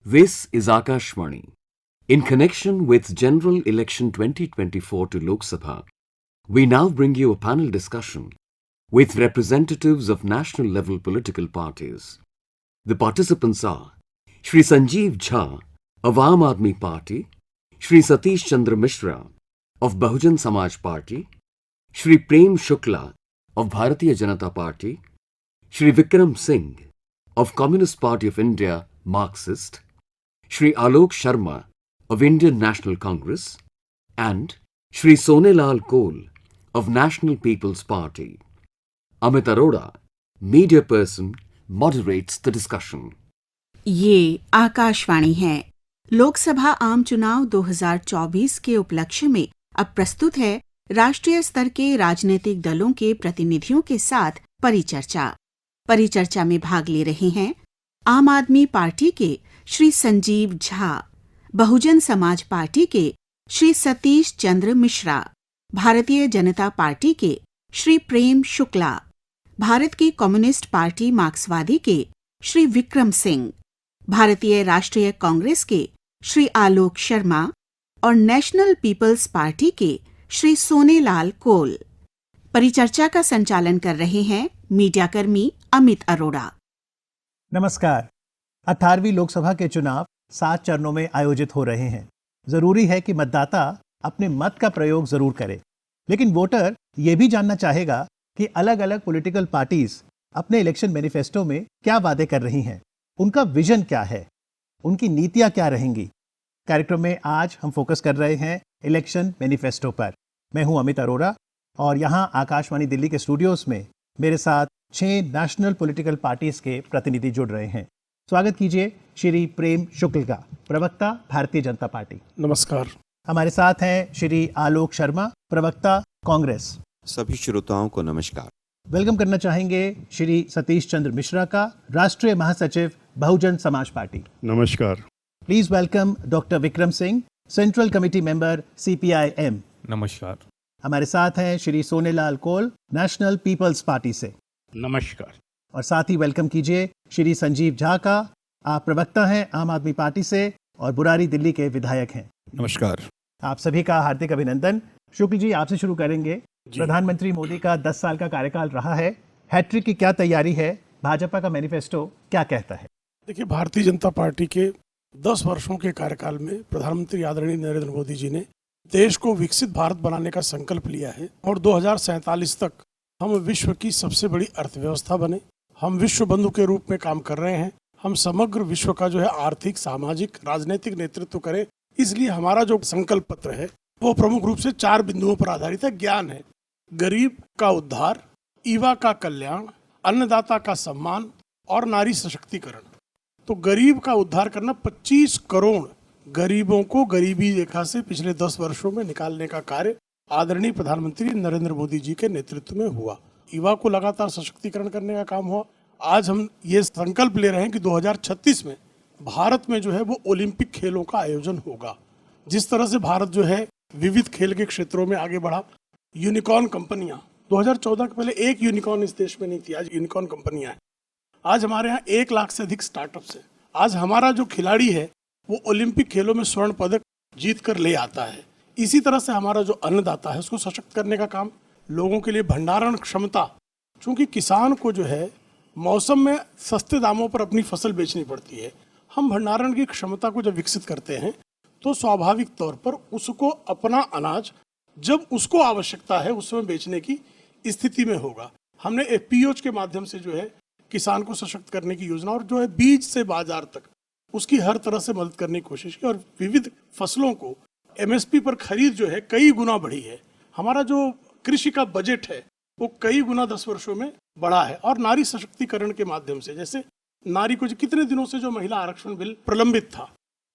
This is Akashvani. In connection with General Election 2024 to Lok Sabha, we now bring you a panel discussion with representatives of national level political parties. The participants are Shri Sanjeev Jha of Aam Aadmi Party, Shri Satish Chandra Mishra of Bahujan Samaj Party, Shri Prem Shukla of Bharatiya Janata Party, Shri Vikram Singh of Communist Party of India Marxist, Shri Alok Sharma of Indian National Congress and Shri Sonelal Kohl of National People's Party. Amit Arora, media person, moderates the discussion. ये आकाशवाणी है। लोकसभा आम चुनाव 2024 के उपलक्ष्य में अब प्रस्तुत है राष्ट्रीय स्तर के राजनीतिक दलों के प्रतिनिधियों के साथ परिचर्चा में भाग ले रहे हैं आम आदमी पार्टी के श्री संजीव झा, बहुजन समाज पार्टी के श्री सतीश चंद्र मिश्रा, भारतीय जनता पार्टी के श्री प्रेम शुक्ला, भारत की कम्युनिस्ट पार्टी मार्क्सवादी के श्री विक्रम सिंह, भारतीय राष्ट्रीय कांग्रेस के श्री आलोक शर्मा और नेशनल पीपल्स पार्टी के श्री सोनेलाल कोल। परिचर्चा का संचालन कर रहे हैं मीडियाकर्मी अमित अरोड़ा। नमस्कार। 18वीं लोकसभा के चुनाव 7 चरणों में आयोजित हो रहे हैं। जरूरी है कि मतदाता अपने मत का प्रयोग जरूर करे, लेकिन वोटर ये भी जानना चाहेगा कि अलग अलग पॉलिटिकल पार्टीज अपने इलेक्शन मैनिफेस्टो में क्या वादे कर रही हैं, उनका विजन क्या है, उनकी नीतियां क्या रहेंगी। कार्यक्रम में आज हम फोकस कर रहे हैं इलेक्शन मैनिफेस्टो पर। मैं हूं अमित अरोड़ा और यहां आकाशवाणी दिल्ली के स्टूडियोज में मेरे साथ 6 नेशनल पॉलिटिकल पार्टीज के प्रतिनिधि जुड़ रहे हैं। स्वागत कीजिए श्री प्रेम शुक्ल का, प्रवक्ता भारतीय जनता पार्टी। नमस्कार। हमारे साथ हैं श्री आलोक शर्मा, प्रवक्ता कांग्रेस। सभी श्रोताओं को नमस्कार। वेलकम करना चाहेंगे श्री सतीश चंद्र मिश्रा का, राष्ट्रीय महासचिव बहुजन समाज पार्टी। नमस्कार। Please welcome doctor Vikram Singh, central committee member CPIM। नमस्कार। हमारे साथ हैं श्री सोनेलाल कोल, नेशनल पीपल्स पार्टी से। नमस्कार। और साथ ही वेलकम कीजिए श्री संजीव झा का, आप प्रवक्ता हैं आम आदमी पार्टी से और बुरारी दिल्ली के विधायक हैं। नमस्कार। आप सभी का हार्दिक अभिनंदन। शुक्ल जी, आपसे शुरू करेंगे। प्रधानमंत्री मोदी का 10 साल का कार्यकाल रहा है, हैट्रिक की क्या तैयारी है, भाजपा का मैनिफेस्टो क्या कहता है? देखिए, भारतीय जनता पार्टी के 10 वर्षों के कार्यकाल में प्रधानमंत्री आदरणीय नरेंद्र मोदी जी ने देश को विकसित भारत बनाने का संकल्प लिया है और 2047 तक हम विश्व की सबसे बड़ी अर्थव्यवस्था बने। हम विश्व बंधु के रूप में काम कर रहे हैं। हम समग्र विश्व का जो है आर्थिक, सामाजिक, राजनीतिक नेतृत्व करें। इसलिए हमारा जो संकल्प पत्र है वो प्रमुख रूप से 4 बिंदुओं पर आधारित है। ज्ञान है, गरीब का उद्धार, युवा का कल्याण, अन्नदाता का सम्मान और नारी सशक्तिकरण। तो गरीब का उद्धार करना, 25 करोड़ गरीबों को गरीबी रेखा से पिछले 10 वर्षों में निकालने का कार्य आदरणीय प्रधानमंत्री नरेंद्र मोदी जी के नेतृत्व में हुआ। युवा को लगातार सशक्तिकरण करने का काम हुआ। आज हम ये संकल्प ले रहे हैं कि 2036 में भारत में जो है वो ओलंपिक खेलों का आयोजन होगा। जिस तरह से भारत जो है विविध खेल के क्षेत्रों में आगे बढ़ा, यूनिकॉर्न कंपनियां, 2014 के पहले एक यूनिकॉर्न इस देश में नहीं थी, आज यूनिकॉर्न कंपनियां हैं। आज हमारे यहाँ 1 लाख से अधिक स्टार्टअप्स है। आज हमारा जो खिलाड़ी है वो ओलंपिक खेलों में स्वर्ण पदक जीत कर ले आता है। इसी तरह से हमारा जो अन्नदाता है उसको सशक्त करने का काम, लोगों के लिए भंडारण क्षमता, चूंकि किसान को जो है मौसम में सस्ते दामों पर अपनी फसल बेचनी पड़ती है, हम भंडारण की क्षमता को जब विकसित करते हैं तो स्वाभाविक तौर पर उसको अपना अनाज जब उसको आवश्यकता है उस समय बेचने की स्थिति में होगा। हमने FPOs के माध्यम से जो है किसान को सशक्त करने की योजना और जो है बीज से बाजार तक उसकी हर तरह से मदद करने की कोशिश की और विविध फसलों को MSP पर खरीद जो है कई गुना बढ़ी है। हमारा जो कृषि का बजट है वो कई गुना 10 वर्षों में बढ़ा है। और नारी सशक्तिकरण के माध्यम से, जैसे नारी को कितने दिनों से जो महिला आरक्षण बिल प्रलंबित था,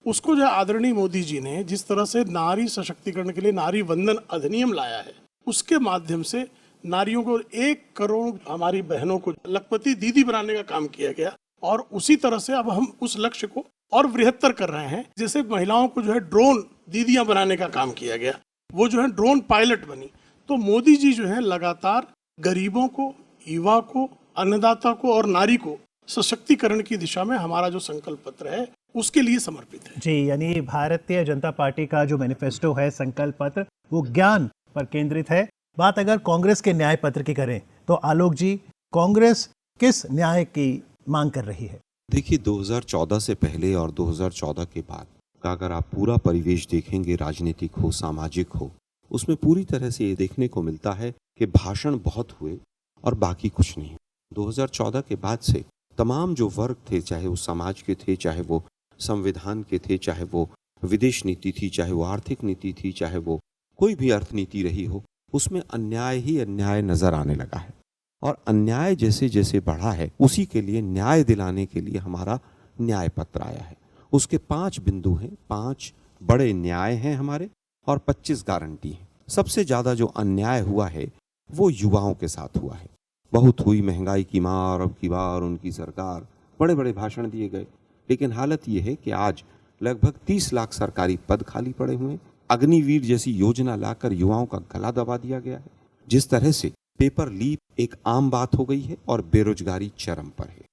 उसको जो आदरणीय मोदी जी ने जिस तरह से नारी सशक्तिकरण के लिए नारी वंदन अधिनियम लाया है, उसके माध्यम से नारियों को 1 करोड़ हमारी बहनों को लखपति दीदी बनाने का काम किया गया। और उसी तरह से अब हम उस लक्ष्य को और बृहत्तर कर रहे हैं। जैसे महिलाओं को जो है ड्रोन दीदियां बनाने का काम किया गया, वो जो है ड्रोन पायलट बनी। तो मोदी जी जो है लगातार गरीबों को, युवा को, अन्नदाता को और नारी को सशक्तिकरण की दिशा में हमारा जो संकल्प पत्र है उसके लिए समर्पित है। जी, यानी भारतीय जनता पार्टी का जो मैनिफेस्टो है, संकल्प पत्र, वो ज्ञान पर केंद्रित है। बात अगर कांग्रेस के न्याय पत्र की करें तो आलोक जी, कांग्रेस किस न्याय की मांग कर रही है? देखिए, 2014 से पहले और 2014 के बाद का अगर आप पूरा परिवेश देखेंगे, राजनीतिक हो, सामाजिक हो, उसमें पूरी तरह से ये देखने को मिलता है कि भाषण बहुत हुए और बाकी कुछ नहीं। 2014 के बाद से तमाम जो वर्ग थे, चाहे वो समाज के थे, चाहे वो संविधान के थे, चाहे वो विदेश नीति थी, चाहे वो आर्थिक नीति थी, चाहे वो कोई भी अर्थनीति रही हो, उसमें अन्याय ही अन्याय नजर आने लगा है। और अन्याय जैसे जैसे बढ़ा है, उसी के लिए न्याय दिलाने के लिए हमारा न्याय पत्र आया है। उसके 5 बिंदु हैं, 5 बड़े न्याय हैं हमारे, और 25 गारंटी हैं। सबसे ज्यादा जो अन्याय हुआ है वो युवाओं के साथ हुआ है। बहुत हुई महंगाई की मार, अब की बार उनकी सरकार, बड़े बड़े भाषण दिए गए, लेकिन हालत ये है कि आज लगभग 30 लाख सरकारी पद खाली पड़े हुए हैं। अग्निवीर जैसी योजना लाकर युवाओं का गला दबा दिया गया है। जिस तरह से पेपर लीक एक आम बात हो गई है और बेरोजगारी चरम पर है,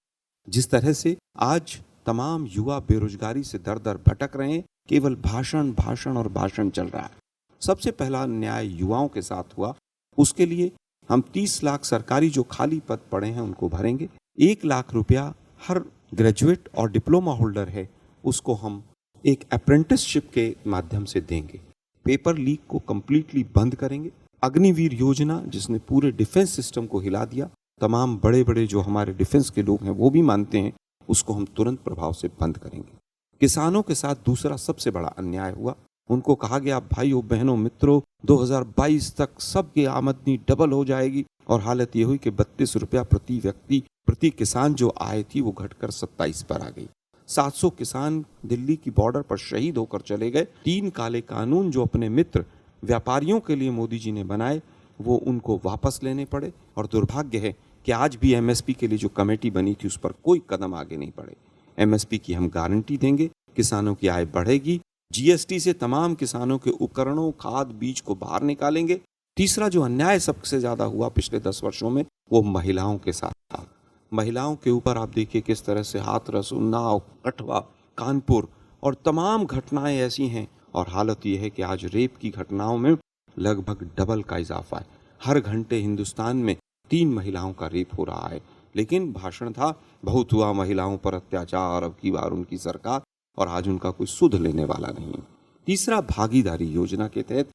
जिस तरह से आज तमाम युवा बेरोजगारी से दर दर भटक रहे हैं, केवल भाषण भाषण और भाषण चल रहा है। सबसे पहला न्याय युवाओं के साथ हुआ। उसके लिए हम 30 लाख सरकारी जो खाली पद पड़े हैं उनको भरेंगे। 1 लाख रुपया हर ग्रेजुएट और डिप्लोमा होल्डर है उसको हम एक अप्रेंटिसशिप के माध्यम से देंगे। पेपर लीक को कंप्लीटली बंद करेंगे। अग्निवीर योजना जिसने पूरे डिफेंस सिस्टम को हिला दिया, तमाम बड़े बड़े जो हमारे डिफेंस के लोग हैं वो भी मानते हैं, उसको हम तुरंत प्रभाव से बंद करेंगे। किसानों के साथ दूसरा सबसे बड़ा अन्याय हुआ। उनको कहा गया, भाइयों बहनों मित्रों, 2022 तक सबकी आमदनी डबल हो जाएगी, और हालत ये हुई कि 32 रुपया प्रति व्यक्ति प्रति किसान जो आय थी वो घटकर 27 पर आ गई। 700 किसान दिल्ली की बॉर्डर पर शहीद होकर चले गए। 3 काले कानून जो अपने मित्र व्यापारियों के लिए मोदी जी ने बनाए वो उनको वापस लेने पड़े, और दुर्भाग्य है कि आज भी एमएसपी के लिए जो कमेटी बनी थी उस पर कोई कदम आगे नहीं बढ़े। एमएसपी की हम गारंटी देंगे, किसानों की आय बढ़ेगी। जीएसटी से तमाम किसानों के उपकरणों, खाद, बीज को बाहर निकालेंगे। तीसरा जो अन्याय सबसे ज्यादा हुआ पिछले 10 वर्षों में वो महिलाओं के साथ था। महिलाओं के ऊपर आप देखिए किस तरह से हाथरस, उन्नाव, कठवा, कानपुर और तमाम घटनाएं ऐसी हैं, और हालत यह है कि आज रेप की घटनाओं में लगभग डबल का इजाफा है। हर घंटे हिंदुस्तान में 3 महिलाओं का रेप हो रहा है। लेकिन भाषण था, बहुत हुआ महिलाओं पर अत्याचार, अब की बार उनकी सरकार, और आज उनका कोई सुध लेने वाला नहीं है। तीसरा, भागीदारी योजना के तहत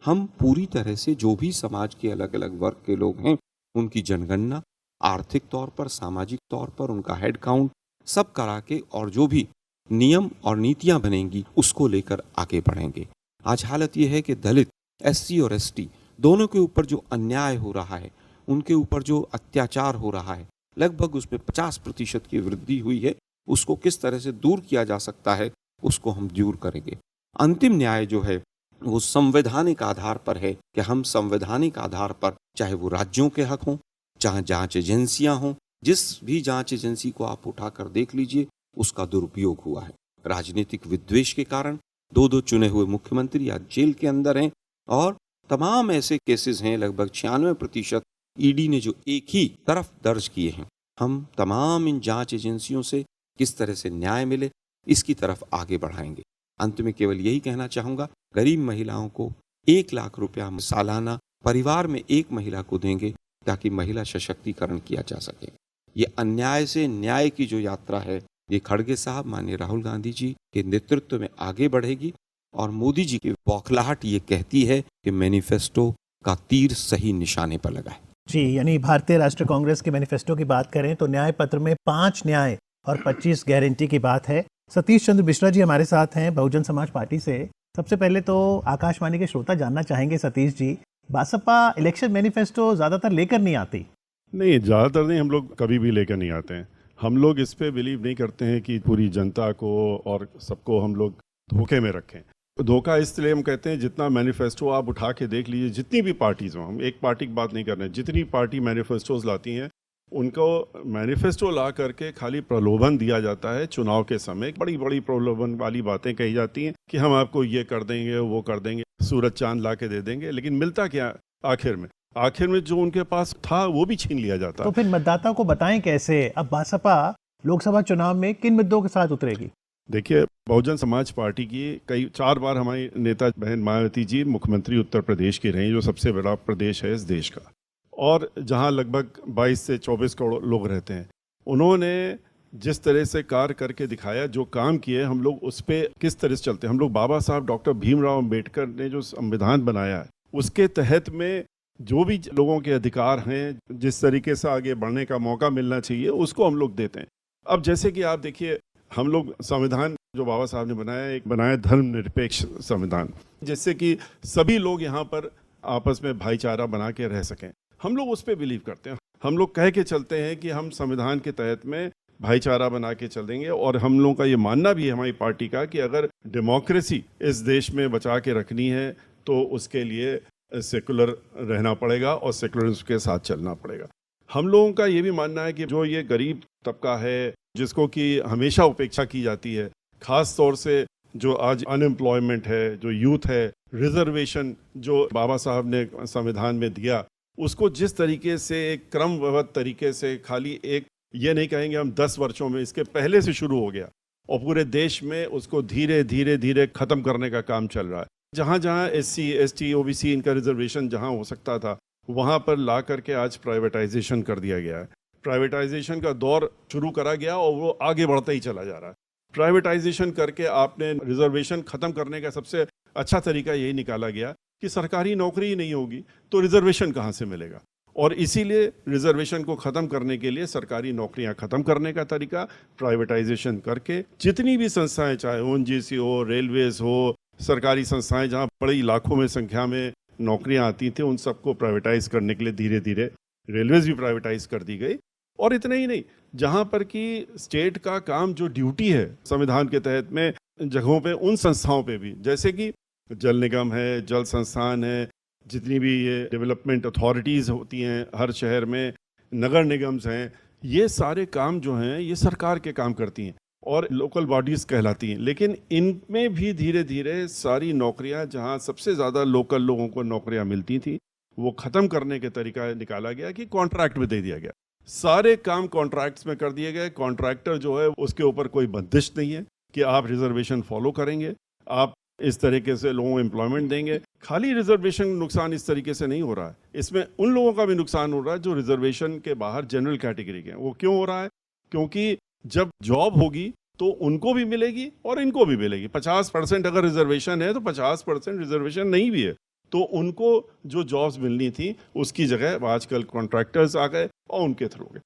हम पूरी तरह से जो भी समाज के अलग अलग वर्ग के लोग हैं उनकी जनगणना, आर्थिक तौर पर, सामाजिक तौर पर उनका हेड काउंट सब करा के, और जो भी नियम और नीतियां बनेंगी उसको लेकर आगे बढ़ेंगे। आज हालत यह है कि दलित, एससी और एसटी दोनों के ऊपर जो अन्याय हो रहा है, उनके ऊपर जो अत्याचार हो रहा है, लगभग उसमें 50% की वृद्धि हुई है। उसको किस तरह से दूर किया जा सकता है उसको हम दूर करेंगे। अंतिम न्याय जो है वो संवैधानिक आधार पर है कि हम संवैधानिक आधार पर, चाहे वो राज्यों के हक हों, चाहे जांच एजेंसियां हों, जिस भी जांच एजेंसी को आप उठाकर देख लीजिए उसका दुरुपयोग हुआ है। राजनीतिक विद्वेष के कारण 2 चुने हुए मुख्यमंत्री आज जेल के अंदर हैं, और तमाम ऐसे केसेस हैं, लगभग 96% ईडी ने जो एक ही तरफ दर्ज किए हैं। हम तमाम इन जांच एजेंसियों से किस तरह से न्याय मिले इसकी तरफ आगे बढ़ाएंगे। अंत में केवल यही कहना चाहूंगा, गरीब महिलाओं को 1 लाख रुपया सालाना परिवार में एक महिला को देंगे ताकि महिला सशक्तिकरण किया जा सके। ये अन्याय से न्याय की जो यात्रा है ये खड़गे साहब, माननीय राहुल गांधी जी के नेतृत्व में आगे बढ़ेगी, और मोदी जी की बौखलाहट ये कहती है कि मैनिफेस्टो का तीर सही निशाने पर लगा है। जी, यानी भारतीय राष्ट्रीय कांग्रेस के मैनिफेस्टो की बात करें तो न्याय पत्र में 5 न्याय और 25 गारंटी की बात है। सतीश चंद्र मिश्रा जी हमारे साथ हैं बहुजन समाज पार्टी से। सबसे पहले तो आकाशवाणी के श्रोता जानना चाहेंगे, सतीश जी, बसपा इलेक्शन मैनिफेस्टो ज्यादातर लेकर नहीं आती। नहीं, ज़्यादातर नहीं, हम लोग कभी भी लेकर नहीं आते हैं। हम लोग इस पे बिलीव नहीं करते हैं कि पूरी जनता को और सबको हम लोग धोखे में रखें। धोखा इसलिए हम कहते हैं, जितना मैनिफेस्टो आप उठा के देख लीजिए, जितनी भी पार्टीज़ हों, हम एक पार्टी की बात नहीं कर रहे हैं, जितनी पार्टी मैनिफेस्टोज लाती हैं उनको मैनिफेस्टो ला करके खाली प्रलोभन दिया जाता है। चुनाव के समय बड़ी बड़ी प्रलोभन वाली बातें कही जाती हैं कि हम आपको ये कर देंगे, वो कर देंगे, सूरज चांद ला के दे देंगे, लेकिन मिलता क्या आखिर में जो उनके पास था वो भी छीन लिया जाता। तो फिर मतदाता को बताएं कैसे? अब बसपा लोकसभा चुनाव में किन मुद्दों के साथ उतरेगी? देखिए, बहुजन समाज पार्टी की कई 4 बार हमारी नेता बहन मायावती जी मुख्यमंत्री उत्तर प्रदेश की रही, जो सबसे बड़ा प्रदेश है इस देश का, और जहां लगभग 22 से 24 करोड़ लोग रहते हैं। उन्होंने जिस तरह से कार्य करके दिखाया, जो काम किए, हम लोग उस पर किस तरह से चलते हैं। हम लोग बाबा साहब डॉक्टर भीमराव अंबेडकर ने जो संविधान बनाया है, उसके तहत में जो भी लोगों के अधिकार हैं, जिस तरीके से आगे बढ़ने का मौका मिलना चाहिए, उसको हम लोग देते हैं। अब जैसे कि आप देखिए, हम लोग संविधान जो बाबा साहब ने बनाया, एक बनाया धर्मनिरपेक्ष संविधान, जिससे कि सभी लोग यहाँ पर आपस में भाईचारा बना के रह सकें। हम लोग उस पर बिलीव करते हैं। हम लोग कह के चलते हैं कि हम संविधान के तहत में भाईचारा बना के चलेंगे, और हम लोगों का ये मानना भी है हमारी पार्टी का कि अगर डेमोक्रेसी इस देश में बचा के रखनी है तो उसके लिए सेकुलर रहना पड़ेगा और सेकुलरिज्म के साथ चलना पड़ेगा। हम लोगों का ये भी मानना है कि जो ये गरीब तबका है, जिसको कि हमेशा उपेक्षा की जाती है, खास तौर से जो आज अनएम्प्लॉयमेंट है, जो यूथ है, रिजर्वेशन जो बाबा साहब ने संविधान में दिया, उसको जिस तरीके से एक क्रमबद्ध तरीके से, खाली एक ये नहीं कहेंगे हम 10 वर्षों में, इसके पहले से शुरू हो गया और पूरे देश में उसको धीरे धीरे धीरे खत्म करने का काम चल रहा है। जहाँ जहाँ SC, ST, OBC इनका रिजर्वेशन जहाँ हो सकता था, वहाँ पर ला करके आज प्राइवेटाइजेशन कर दिया गया है। प्राइवेटाइजेशन का दौर शुरू करा गया और वो आगे बढ़ता ही चला जा रहा है। प्राइवेटाइजेशन करके आपने रिजर्वेशन खत्म करने का सबसे अच्छा तरीका यही निकाला गया कि सरकारी नौकरी ही नहीं होगी तो रिजर्वेशन कहाँ से मिलेगा, और इसीलिए रिजर्वेशन को खत्म करने के लिए सरकारी नौकरियां खत्म करने का तरीका प्राइवेटाइजेशन करके जितनी भी संस्थाएं, चाहे ONGC हो, रेलवेज हो, सरकारी संस्थाएं जहां बड़ी लाखों में संख्या में नौकरियां आती थी, उन सबको प्राइवेटाइज करने के लिए धीरे धीरे रेलवेज भी प्राइवेटाइज कर दी गई। और इतना ही नहीं, जहां पर कि स्टेट का काम जो ड्यूटी है संविधान के तहत में जगहों पे, उन संस्थाओं पे भी, जैसे कि जल निगम है, जल संस्थान है, जितनी भी ये डेवलपमेंट अथॉरिटीज़ होती हैं हर शहर में, नगर निगम्स हैं, ये सारे काम जो हैं ये सरकार के काम करती हैं और लोकल बॉडीज़ कहलाती हैं। लेकिन इनमें भी धीरे धीरे सारी नौकरियां, जहां सबसे ज़्यादा लोकल लोगों को नौकरियां मिलती थी, वो ख़त्म करने के तरीका निकाला गया कि कॉन्ट्रैक्ट में दे दिया गया। सारे काम कॉन्ट्रैक्ट्स में कर दिए गए। कॉन्ट्रैक्टर जो है उसके ऊपर कोई बंदिश नहीं है कि आप रिजर्वेशन फॉलो करेंगे, आप इस तरीके से लोगों को एम्प्लॉयमेंट देंगे। खाली रिजर्वेशन नुकसान इस तरीके से नहीं हो रहा है, इसमें उन लोगों का भी नुकसान हो रहा है जो रिजर्वेशन के बाहर जनरल कैटेगरी के हैं। वो क्यों हो रहा है? क्योंकि जब जॉब होगी तो उनको भी मिलेगी और इनको भी मिलेगी। 50% अगर रिजर्वेशन है तो 50% रिजर्वेशन नहीं भी है, तो उनको जो जॉब्स मिलनी थी उसकी जगह आजकल कॉन्ट्रैक्टर्स आ गए और उनके थ्रू गए।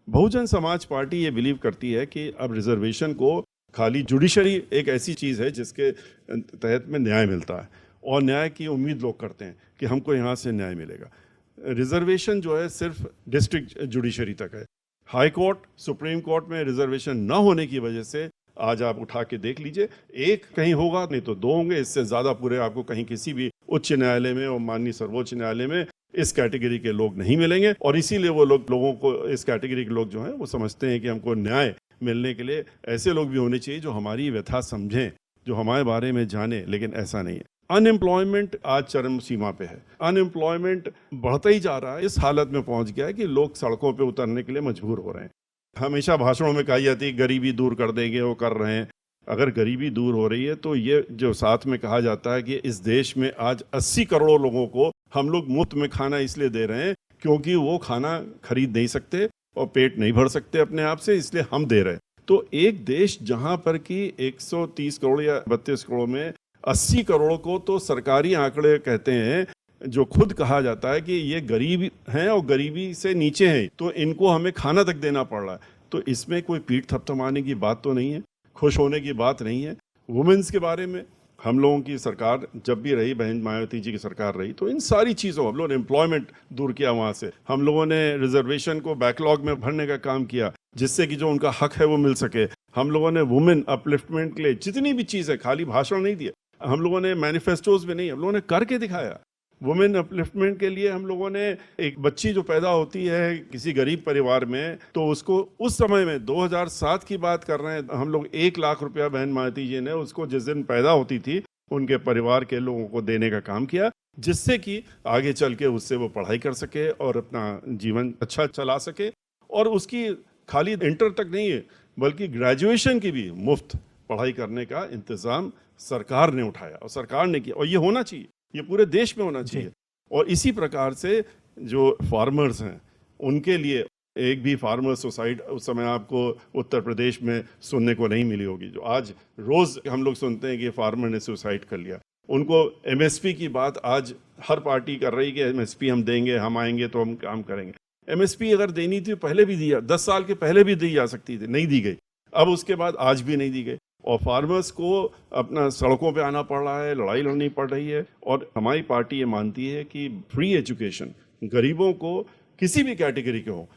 बहुजन समाज पार्टी ये बिलीव करती है कि अब रिजर्वेशन को खाली जुडिशरी एक ऐसी चीज़ है जिसके तहत में न्याय मिलता है और न्याय की उम्मीद लोग करते हैं कि हमको यहाँ से न्याय मिलेगा। रिजर्वेशन जो है सिर्फ डिस्ट्रिक्ट जुडिशरी तक है। हाई कोर्ट, सुप्रीम कोर्ट में रिजर्वेशन न होने की वजह से आज आप उठा के देख लीजिए, एक कहीं होगा नहीं तो 2 होंगे, इससे ज़्यादा पूरे आपको कहीं किसी भी उच्च न्यायालय में और माननीय सर्वोच्च न्यायालय में इस कैटेगरी के लोग नहीं मिलेंगे। और इसीलिए वो लोगों को, इस कैटेगरी के लोग जो हैं वो समझते हैं कि हमको न्याय मिलने के लिए ऐसे लोग भी होने चाहिए जो हमारी व्यथा समझें, जो हमारे बारे में जाने, लेकिन ऐसा नहीं है। अनएम्प्लॉयमेंट आज चरम सीमा पे है। अनएम्प्लॉयमेंट बढ़ता ही जा रहा है, इस हालत में पहुंच गया है कि लोग सड़कों पे उतरने के लिए मजबूर हो रहे हैं। हमेशा भाषणों में कही जाती है गरीबी दूर कर देंगे, वो कर रहे हैं। अगर गरीबी दूर हो रही है तो ये जो साथ में कहा जाता है कि इस देश में आज 80 करोड़ लोगों को हम लोग मुफ्त में खाना इसलिए दे रहे हैं क्योंकि वो खाना खरीद नहीं सकते और पेट नहीं भर सकते अपने आप से, इसलिए हम दे रहे हैं। तो एक देश जहां पर कि 130 करोड़ या 32 करोड़ में 80 करोड़ को तो सरकारी आंकड़े कहते हैं, जो खुद कहा जाता है कि ये गरीब हैं और गरीबी से नीचे हैं, तो इनको हमें खाना तक देना पड़ रहा है। तो इसमें कोई पीठ थपथपाने की बात तो नहीं है, खुश होने की बात नहीं है। वुमेन्स के बारे में हम लोगों की सरकार जब भी रही, बहन मायावती जी की सरकार रही, तो इन सारी चीज़ों, हम लोगों ने एम्प्लॉयमेंट दूर किया वहाँ से, हम लोगों ने रिजर्वेशन को बैकलॉग में भरने का काम किया जिससे कि जो उनका हक है वो मिल सके। हम लोगों ने वुमेन अपलिफ्टमेंट के लिए जितनी भी चीज़ है, खाली भाषण नहीं दिए, हम लोगों ने मैनिफेस्टोज में नहीं, हम लोगों ने करके दिखाया। वुमेन अपलिफ्टमेंट के लिए हम लोगों ने, एक बच्ची जो पैदा होती है किसी गरीब परिवार में, तो उसको उस समय में 2007 की बात कर रहे हैं, हम लोग 1 लाख रुपया बहन मायावती जी ने उसको जिस दिन पैदा होती थी उनके परिवार के लोगों को देने का काम किया, जिससे कि आगे चल के उससे वो पढ़ाई कर सके और अपना जीवन अच्छा चला सके। और उसकी खाली इंटर तक नहीं है, बल्कि ग्रेजुएशन की भी मुफ्त पढ़ाई करने का इंतजाम सरकार ने उठाया और सरकार ने किया, और ये होना चाहिए, ये पूरे देश में होना चाहिए। और इसी प्रकार से जो फार्मर्स हैं उनके लिए एक भी फार्मर सोसाइटी उस समय आपको उत्तर प्रदेश में सुनने को नहीं मिली होगी, जो आज रोज हम लोग सुनते हैं कि फार्मर ने सुसाइड कर लिया। उनको एमएसपी की बात आज हर पार्टी कर रही कि एमएसपी हम देंगे, हम आएंगे तो हम काम करेंगे। एमएसपी अगर देनी थी पहले भी दिया, 10 साल के पहले भी दी जा सकती थी, नहीं दी गई। अब उसके बाद आज भी नहीं दी गई और फार्मर्स को अपना सड़कों पे आना पड़ रहा है, लड़ाई लड़नी पड़ रही है। और हमारी पार्टी ये मानती है कि फ्री एजुकेशन गरीबों को, किसी भी कैटेगरी के हो,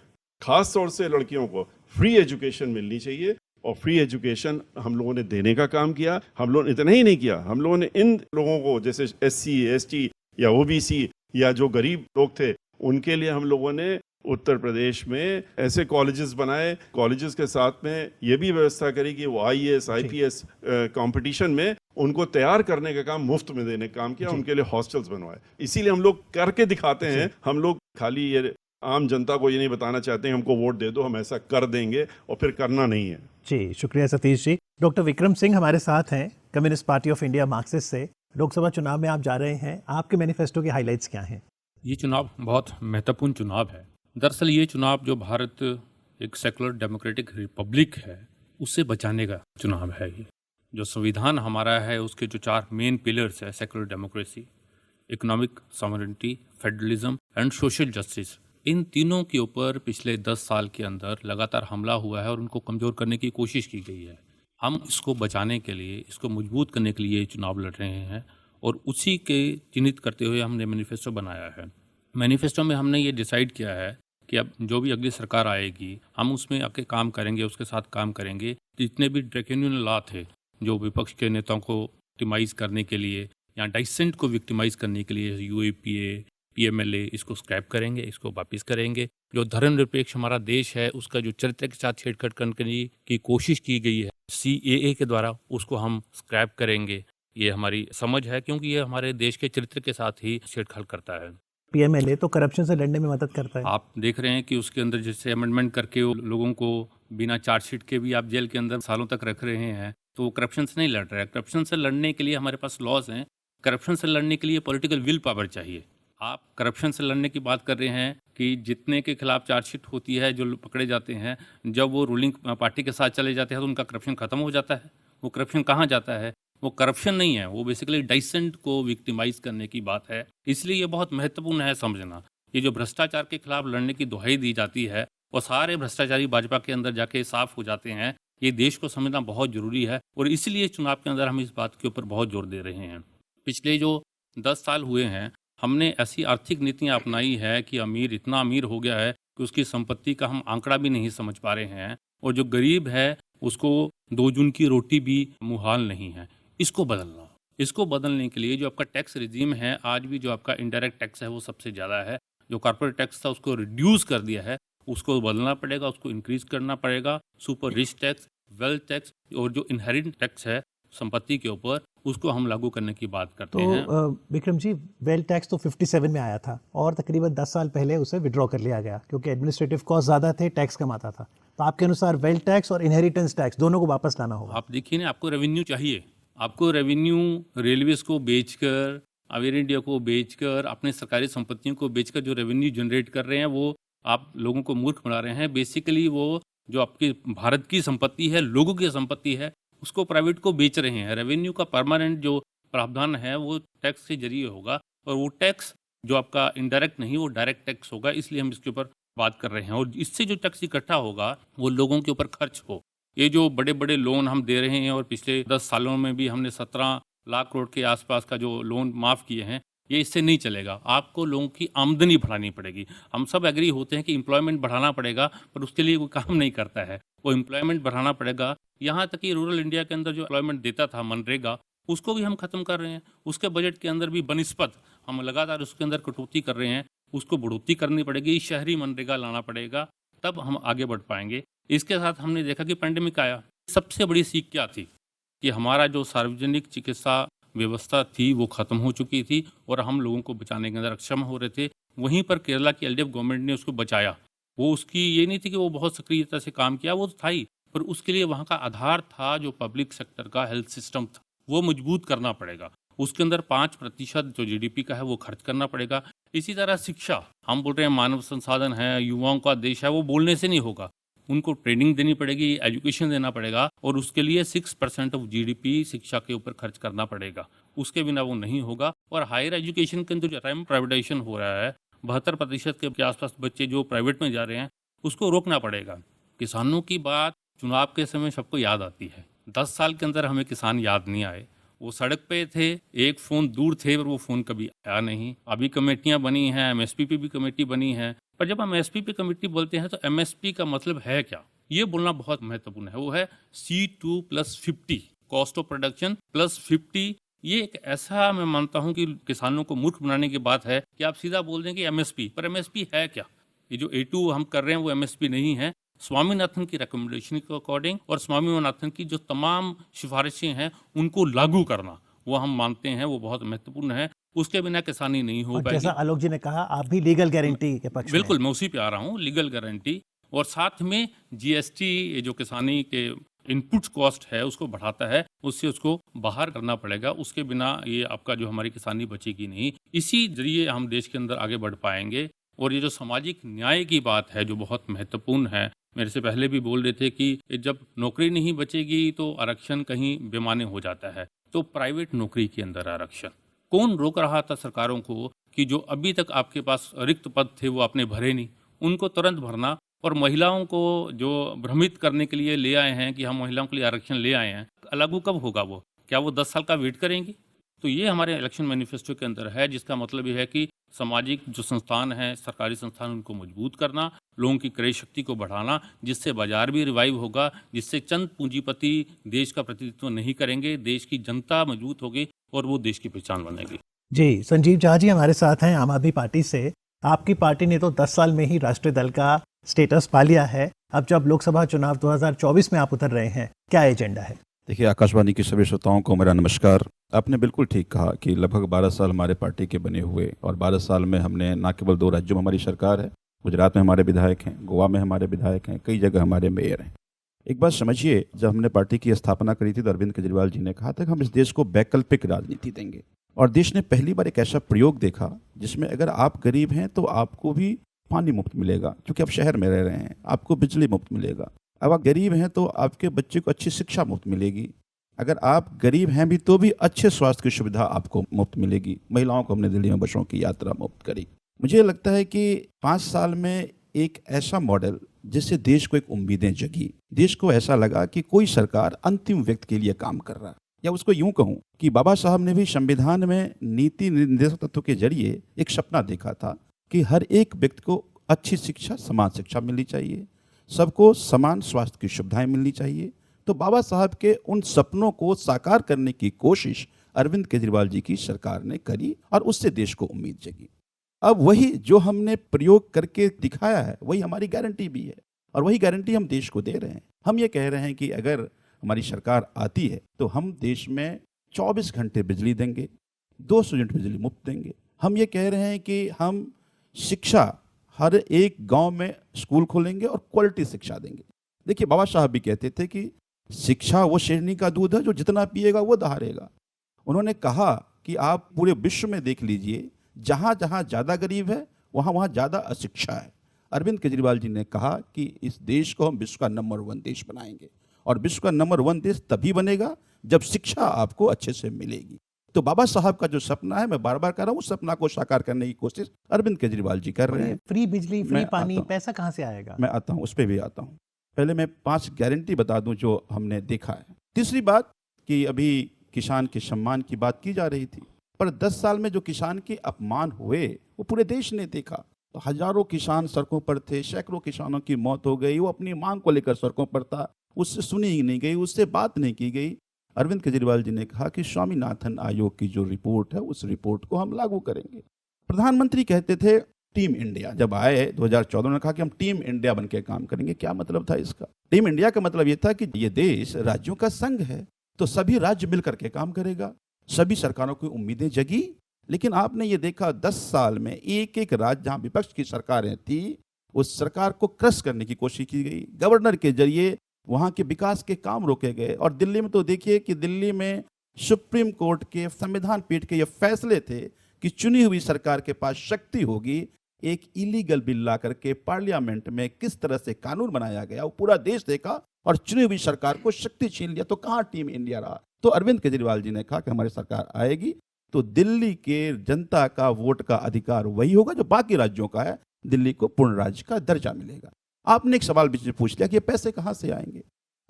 खास तौर से लड़कियों को फ्री एजुकेशन मिलनी चाहिए। और फ्री एजुकेशन हम लोगों ने देने का काम किया। हम लोगों ने इतना ही नहीं किया, हम लोगों ने इन लोगों को जैसे SC ST या OBC या जो गरीब लोग थे उनके लिए हम लोगों ने उत्तर प्रदेश में ऐसे कॉलेजेस बनाए। कॉलेजेस के साथ में ये भी व्यवस्था करी कि वो IAS IPS कंपटीशन में उनको तैयार करने का काम मुफ्त में देने का काम किया, उनके लिए हॉस्टल्स बनवाए। इसीलिए हम लोग करके दिखाते हैं। हम लोग खाली ये आम जनता को ये नहीं बताना चाहते हैं हमको वोट दे दो, हम ऐसा कर देंगे, और फिर करना नहीं है। जी, शुक्रिया सतीश जी। डॉक्टर विक्रम सिंह हमारे साथ हैं, communist party of India Marxist से। लोकसभा चुनाव में आप जा रहे हैं, आपके मैनिफेस्टो के हाइलाइट्स क्या हैं? ये चुनाव बहुत महत्वपूर्ण चुनाव है। दरअसल ये चुनाव जो भारत एक सेकुलर डेमोक्रेटिक रिपब्लिक है उससे बचाने का चुनाव है। ये जो संविधान हमारा है उसके जो 4 मेन पिलर्स है, secular democracy, economic sovereignty, federalism and social justice, इन तीनों के ऊपर पिछले 10 साल के अंदर लगातार हमला हुआ है और उनको कमज़ोर करने की कोशिश की गई है। हम इसको बचाने के लिए, इसको मजबूत करने के लिए चुनाव लड़ रहे हैं और उसी के चिन्हित करते हुए हमने मैनिफेस्टो बनाया है। मैनिफेस्टो में हमने ये डिसाइड किया है कि अब जो भी अगली सरकार आएगी हम उसमें आके काम करेंगे, उसके साथ काम करेंगे। जितने भी ड्रैकोनियन लॉ थे जो विपक्ष के नेताओं को विक्टिमाइज करने के लिए या डाइसेंट को विक्टिमाइज करने के लिए, UAPA PMLA, इसको स्क्रैप करेंगे, इसको वापस करेंगे। जो धर्मनिरपेक्ष हमारा देश है उसका जो चरित्र के साथ छेड़छाड़ करने की कोशिश की गई है CAA के द्वारा, उसको हम स्क्रैप करेंगे। ये हमारी समझ है क्योंकि ये हमारे देश के चरित्र के साथ ही छेड़छाड़ करता है। PMLA तो करप्शन से लड़ने में मदद करता है। आप देख रहे हैं कि उसके अंदर जैसे अमेंडमेंट करके वो लोगों को बिना चार्जशीट के भी आप जेल के अंदर सालों तक रख रहे हैं, तो वो करप्शन से नहीं लड़ रहा है। करप्शन से लड़ने के लिए हमारे पास लॉज हैं। करप्शन से लड़ने के लिए पॉलिटिकल विल पावर चाहिए। आप करप्शन से लड़ने की बात कर रहे हैं कि जितने के खिलाफ चार्जशीट होती है, जो पकड़े जाते हैं, जब वो रूलिंग पार्टी के साथ चले जाते हैं तो उनका करप्शन खत्म हो जाता है। वो करप्शन कहाँ जाता है? वो करप्शन नहीं है, वो बेसिकली डाइसेंट को विक्टिमाइज करने की बात है। इसलिए ये बहुत महत्वपूर्ण है समझना। ये जो भ्रष्टाचार के खिलाफ लड़ने की दुहाई दी जाती है वो सारे भ्रष्टाचारी भाजपा के अंदर जाके साफ हो जाते हैं। ये देश को समझना बहुत जरूरी है और इसलिए चुनाव के अंदर हम इस बात के ऊपर बहुत जोर दे रहे हैं। पिछले जो 10 साल हुए हैं हमने ऐसी आर्थिक नीतियां अपनाई है कि अमीर इतना अमीर हो गया है कि उसकी संपत्ति का हम आंकड़ा भी नहीं समझ पा रहे हैं, और जो गरीब है उसको 2 जून की रोटी भी मुहाल नहीं है। इसको बदलने के लिए जो आपका टैक्स रिजीम है, आज भी जो आपका इनडायरेक्ट टैक्स है वो सबसे ज़्यादा है। जो कॉर्पोरेट टैक्स था उसको रिड्यूस कर दिया है, उसको बदलना पड़ेगा, उसको इंक्रीज करना पड़ेगा। Super rich tax, wealth tax और जो इनहेरिटेंस टैक्स है संपत्ति के ऊपर, उसको हम लागू करने की बात करते हैं। विक्रम जी, वेल्थ टैक्स तो 57 में आया था और तकरीबन 10 साल पहले उसे विड्रॉ कर लिया गया क्योंकि एडमिनिस्ट्रेटिव कॉस्ट ज़्यादा थे, टैक्स कम आता था। तो आपके अनुसार वेल्थ टैक्स और इनहेरिटेंस टैक्स दोनों को वापस लाना होगा। आप देखिए ना, आपको रेवेन्यू चाहिए, आपको रेवेन्यू रेलवेज को बेचकर, एयर इंडिया को बेचकर, अपने सरकारी संपत्तियों को बेचकर जो रेवेन्यू जनरेट कर रहे हैं वो आप लोगों को मूर्ख बना रहे हैं। बेसिकली वो जो आपकी भारत की संपत्ति है, लोगों की संपत्ति है, उसको प्राइवेट को बेच रहे हैं। रेवेन्यू का परमानेंट जो प्रावधान है वो टैक्स के जरिए होगा और वो टैक्स जो आपका इनडायरेक्ट नहीं, वो डायरेक्ट टैक्स होगा। इसलिए हम इसके ऊपर बात कर रहे हैं और इससे जो टैक्स इकट्ठा होगा वो लोगों के ऊपर खर्च हो। ये जो बड़े बड़े लोन हम दे रहे हैं और पिछले 10 सालों में भी हमने 17 लाख करोड़ के आसपास का जो लोन माफ़ किए हैं, ये इससे नहीं चलेगा। आपको लोगों की आमदनी बढ़ानी पड़ेगी। हम सब एग्री होते हैं कि एम्प्लॉयमेंट बढ़ाना पड़ेगा, पर उसके लिए कोई काम नहीं करता है। वो एम्प्लॉयमेंट बढ़ाना पड़ेगा। यहाँ तक कि रूरल इंडिया के अंदर जो एम्प्लॉयमेंट देता था मनरेगा, उसको भी हम खत्म कर रहे हैं। उसके बजट के अंदर भी बनिस्पत हम लगातार उसके अंदर कटौती कर रहे हैं। उसको बढ़ोतरी करनी पड़ेगी, शहरी मनरेगा लाना पड़ेगा, तब हम आगे बढ़ पाएंगे। इसके साथ हमने देखा कि पैंडेमिक आया। सबसे बड़ी सीख क्या थी कि हमारा जो सार्वजनिक चिकित्सा व्यवस्था थी वो खत्म हो चुकी थी और हम लोगों को बचाने के अंदर अक्षम हो रहे थे। वहीं पर केरला की LDF गवर्नमेंट ने उसको बचाया। वो उसकी ये नहीं थी कि वो बहुत सक्रियता से काम किया, वो तो था ही, पर उसके लिए वहाँ का आधार था जो पब्लिक सेक्टर का हेल्थ सिस्टम था, वो मजबूत करना पड़ेगा। उसके अंदर 5% जो जीडीपी का है वो खर्च करना पड़ेगा। इसी तरह शिक्षा, हम बोल रहे हैं मानव संसाधन है, युवाओं का देश है, वो बोलने से नहीं होगा, उनको ट्रेनिंग देनी पड़ेगी, एजुकेशन देना पड़ेगा और उसके लिए 6% ऑफ जीडीपी शिक्षा के ऊपर खर्च करना पड़ेगा। उसके बिना वो नहीं होगा। और हायर एजुकेशन के अंदर जो प्राइवेटाइजेशन हो रहा है, 72% के आसपास बच्चे जो प्राइवेट में जा रहे हैं, उसको रोकना पड़ेगा। किसानों की बात चुनाव के समय सबको याद आती है। 10 साल के अंदर हमें किसान याद नहीं आए। वो सड़क पे थे, एक फ़ोन दूर थे, पर वो फ़ोन कभी आया नहीं। अभी कमेटियां बनी हैं, एमएसपी पे भी कमेटी बनी है, पर जब हम एमएसपी पे कमेटी बोलते हैं तो एमएसपी का मतलब है क्या, ये बोलना बहुत महत्वपूर्ण है। वो है C2+50, कॉस्ट ऑफ प्रोडक्शन +50। ये एक ऐसा, मैं मानता हूं कि किसानों को मूर्ख बनाने की बात है कि आप सीधा बोल दें कि एमएसपी, पर एमएसपी है क्या? ये जो A2 हम कर रहे हैं वो एमएसपी नहीं है। स्वामीनाथन की रिकमेंडेशन के अकॉर्डिंग और स्वामीनाथन की जो तमाम सिफारिशें हैं उनको लागू करना, वो हम मानते हैं वो बहुत महत्वपूर्ण है। उसके बिना किसानी नहीं हो और पाएगी। जैसा आलोक जी ने कहा, आप भी लीगल गारंटी के पक्ष में बिल्कुल, मैं उसी पे आ रहा हूँ, लीगल गारंटी, और साथ में जीएसटी जो किसानी के इनपुट्स कॉस्ट है उसको बढ़ाता है, उससे उसको बाहर करना पड़ेगा। उसके बिना ये आपका जो हमारी किसानी बचेगी नहीं। इसी जरिए हम देश के अंदर आगे बढ़ पाएंगे। और ये जो सामाजिक न्याय की बात है जो बहुत महत्वपूर्ण है, मेरे से पहले भी बोल रहे थे कि जब नौकरी नहीं बचेगी तो आरक्षण कहीं बेमाने हो जाता है। तो प्राइवेट नौकरी के अंदर आरक्षण कौन रोक रहा था सरकारों को कि जो अभी तक आपके पास रिक्त पद थे वो आपने भरे नहीं, उनको तुरंत भरना। और महिलाओं को जो भ्रमित करने के लिए ले आए हैं कि हम महिलाओं के लिए आरक्षण ले आए हैं, लागू कब होगा वो? क्या वो 10 साल का वेट करेंगी? तो ये हमारे इलेक्शन मैनिफेस्टो के अंदर है, जिसका मतलब ये है कि सामाजिक जो संस्थान हैं, सरकारी संस्थान, उनको मजबूत करना, लोगों की क्रय शक्ति को बढ़ाना, जिससे बाजार भी रिवाइव होगा, जिससे चंद पूंजीपति देश का प्रतिनिधित्व नहीं करेंगे, देश की जनता मजबूत होगी और वो देश की पहचान बनेगी। जी, संजीव झा जी हमारे साथ हैं आम आदमी पार्टी से। आपकी पार्टी ने तो 10 साल में ही राष्ट्रीय दल का स्टेटस पा लिया है। अब जब लोकसभा चुनाव 2024 में आप उतर रहे हैं, क्या एजेंडा है? देखिए, आकाशवाणी के सभी श्रोताओं को मेरा नमस्कार। आपने बिल्कुल ठीक कहा कि लगभग 12 साल हमारे पार्टी के बने हुए, और 12 साल में हमने न केवल 2 राज्यों में हमारी सरकार है, गुजरात में हमारे विधायक हैं, गोवा में हमारे विधायक हैं, कई जगह हमारे मेयर हैं। एक बात समझिए, जब हमने पार्टी की स्थापना करी थी तो अरविंद केजरीवाल जी ने कहा था कि हम इस देश को वैकल्पिक राजनीति देंगे। और देश ने पहली बार एक ऐसा प्रयोग देखा जिसमें अगर आप गरीब हैं तो आपको भी पानी मुफ्त मिलेगा, क्योंकि आप शहर में रह रहे हैं, आपको बिजली मुफ्त मिलेगा। अब आप गरीब हैं तो आपके बच्चे को अच्छी शिक्षा मुफ्त मिलेगी। अगर आप गरीब हैं भी तो भी अच्छे स्वास्थ्य की सुविधा आपको मुफ्त मिलेगी। महिलाओं को हमने दिल्ली में बसों की यात्रा मुफ्त करी। मुझे लगता है कि 5 साल में एक ऐसा मॉडल जिससे देश को एक उम्मीदें जगी, देश को ऐसा लगा कि कोई सरकार अंतिम व्यक्ति के लिए काम कर रहा है। या उसको यूं कहूं कि बाबा साहब ने भी संविधान में नीति निर्देशक तत्व के जरिए एक सपना देखा था कि हर एक व्यक्ति को अच्छी शिक्षा, समान शिक्षा मिलनी चाहिए, सबको समान स्वास्थ्य की सुविधाएं मिलनी चाहिए। तो बाबा साहब के उन सपनों को साकार करने की कोशिश अरविंद केजरीवाल जी की सरकार ने करी और उससे देश को उम्मीद जगी। अब वही जो हमने प्रयोग करके दिखाया है वही हमारी गारंटी भी है, और वही गारंटी हम देश को दे रहे हैं। हम ये कह रहे हैं कि अगर हमारी सरकार आती है तो हम देश में 24 घंटे बिजली देंगे, 200 यूनिट बिजली मुफ्त देंगे। हम ये कह रहे हैं कि हम शिक्षा, हर एक गांव में स्कूल खोलेंगे और क्वालिटी शिक्षा देंगे। देखिए, बाबा साहब भी कहते थे कि शिक्षा वो शेरनी का दूध है जो जितना पिएगा वो दहाड़ेगा। उन्होंने कहा कि आप पूरे विश्व में देख लीजिए, जहाँ जहाँ ज़्यादा गरीब है वहाँ वहाँ ज़्यादा अशिक्षा है। अरविंद केजरीवाल जी ने कहा कि इस देश को हम विश्व का नंबर 1 देश बनाएंगे, और विश्व का नंबर 1 देश तभी बनेगा जब शिक्षा आपको अच्छे से मिलेगी। तो बाबा साहब का जो सपना है, मैं बार बार कह रहा हूँ, उस सपना को साकार करने की कोशिश अरविंद केजरीवाल जी कर रहे हैं। फ्री बिजली, फ्री मैं पानी, आता हूं। पैसा कहाँ से आएगा? मैं आता हूँ, उस पर भी आता हूँ। पहले मैं 5 गारंटी बता दूं जो हमने देखा है। तीसरी बात कि अभी किसान के सम्मान की बात की जा रही थी, पर 10 साल में जो किसान के अपमान हुए वो पूरे देश ने देखा। तो हजारों किसान सड़कों पर थे, सैकड़ों किसानों की मौत हो गई, वो अपनी मांग को लेकर सड़कों पर था, उससे सुनी ही नहीं गई, उससे बात नहीं की गई। अरविंद केजरीवाल जी ने कहा कि स्वामीनाथन आयोग की जो रिपोर्ट है उस रिपोर्ट को हम लागू करेंगे। प्रधानमंत्री कहते थे टीम इंडिया, जब आए 2014 में कहा कि हम टीम इंडिया बन के काम करेंगे। क्या मतलब था इसका? टीम इंडिया का मतलब ये था कि ये देश राज्यों का संघ है, तो सभी राज्य मिलकर के काम करेगा। सभी सरकारों की उम्मीदें जगी, लेकिन आपने ये देखा 10 साल में एक एक राज्य जहां विपक्ष की सरकारें थी, उस सरकार को क्रश करने की कोशिश की गई। गवर्नर के जरिए वहाँ के विकास के काम रोके गए। और दिल्ली में तो देखिए कि दिल्ली में सुप्रीम कोर्ट के संविधान पीठ के ये फैसले थे कि चुनी हुई सरकार के पास शक्ति होगी एक इलीगल बिल ला करके पार्लियामेंट में किस तरह से कानून बनाया गया, वो पूरा देश देखा और चुनी हुई सरकार को शक्ति छीन लिया। तो कहाँ टीम इंडिया रहा? तो अरविंद केजरीवाल जी ने कहा कि हमारी सरकार आएगी तो दिल्ली के जनता का वोट का अधिकार वही होगा जो बाकी राज्यों का है, दिल्ली को पूर्ण राज्य का दर्जा मिलेगा। आपने एक सवाल बीच में पूछ लिया कि ये पैसे कहाँ से आएंगे।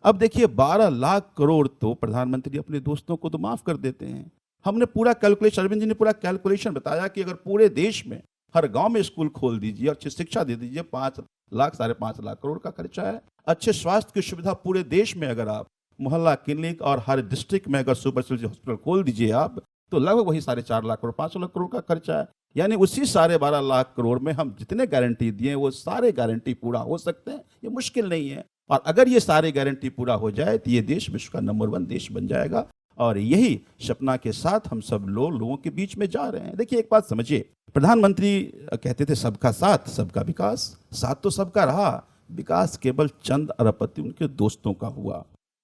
अब देखिए 12 लाख करोड़ तो प्रधानमंत्री अपने दोस्तों को तो माफ कर देते हैं। हमने पूरा कैलकुलेशन, अरविंद जी ने पूरा कैलकुलेशन बताया कि अगर पूरे देश में हर गांव में स्कूल खोल दीजिए और अच्छी शिक्षा दे दीजिए, 5 लाख 5.5 लाख करोड़ का खर्चा है। अच्छे स्वास्थ्य की सुविधा पूरे देश में अगर आप मोहल्ला क्लिनिक और हर डिस्ट्रिक्ट में अगर सुपर स्पेशलिटी हॉस्पिटल खोल दीजिए आप, तो लगभग वही 4.5 लाख करोड़ 5 लाख करोड़ का खर्चा है। यानी उसी 12.5 लाख करोड़ में हम जितने गारंटी दिए वो सारे गारंटी पूरा हो सकते हैं, ये मुश्किल नहीं है। और अगर ये सारे गारंटी पूरा हो जाए तो ये देश विश्व का नंबर 1 देश बन जाएगा। और यही सपना के साथ हम सब लोगों के बीच में जा रहे हैं। देखिए एक बात समझिए, प्रधानमंत्री कहते थे सबका साथ सबका विकास, साथ तो सबका रहा, विकास केवल चंद अरबपति उनके दोस्तों का हुआ।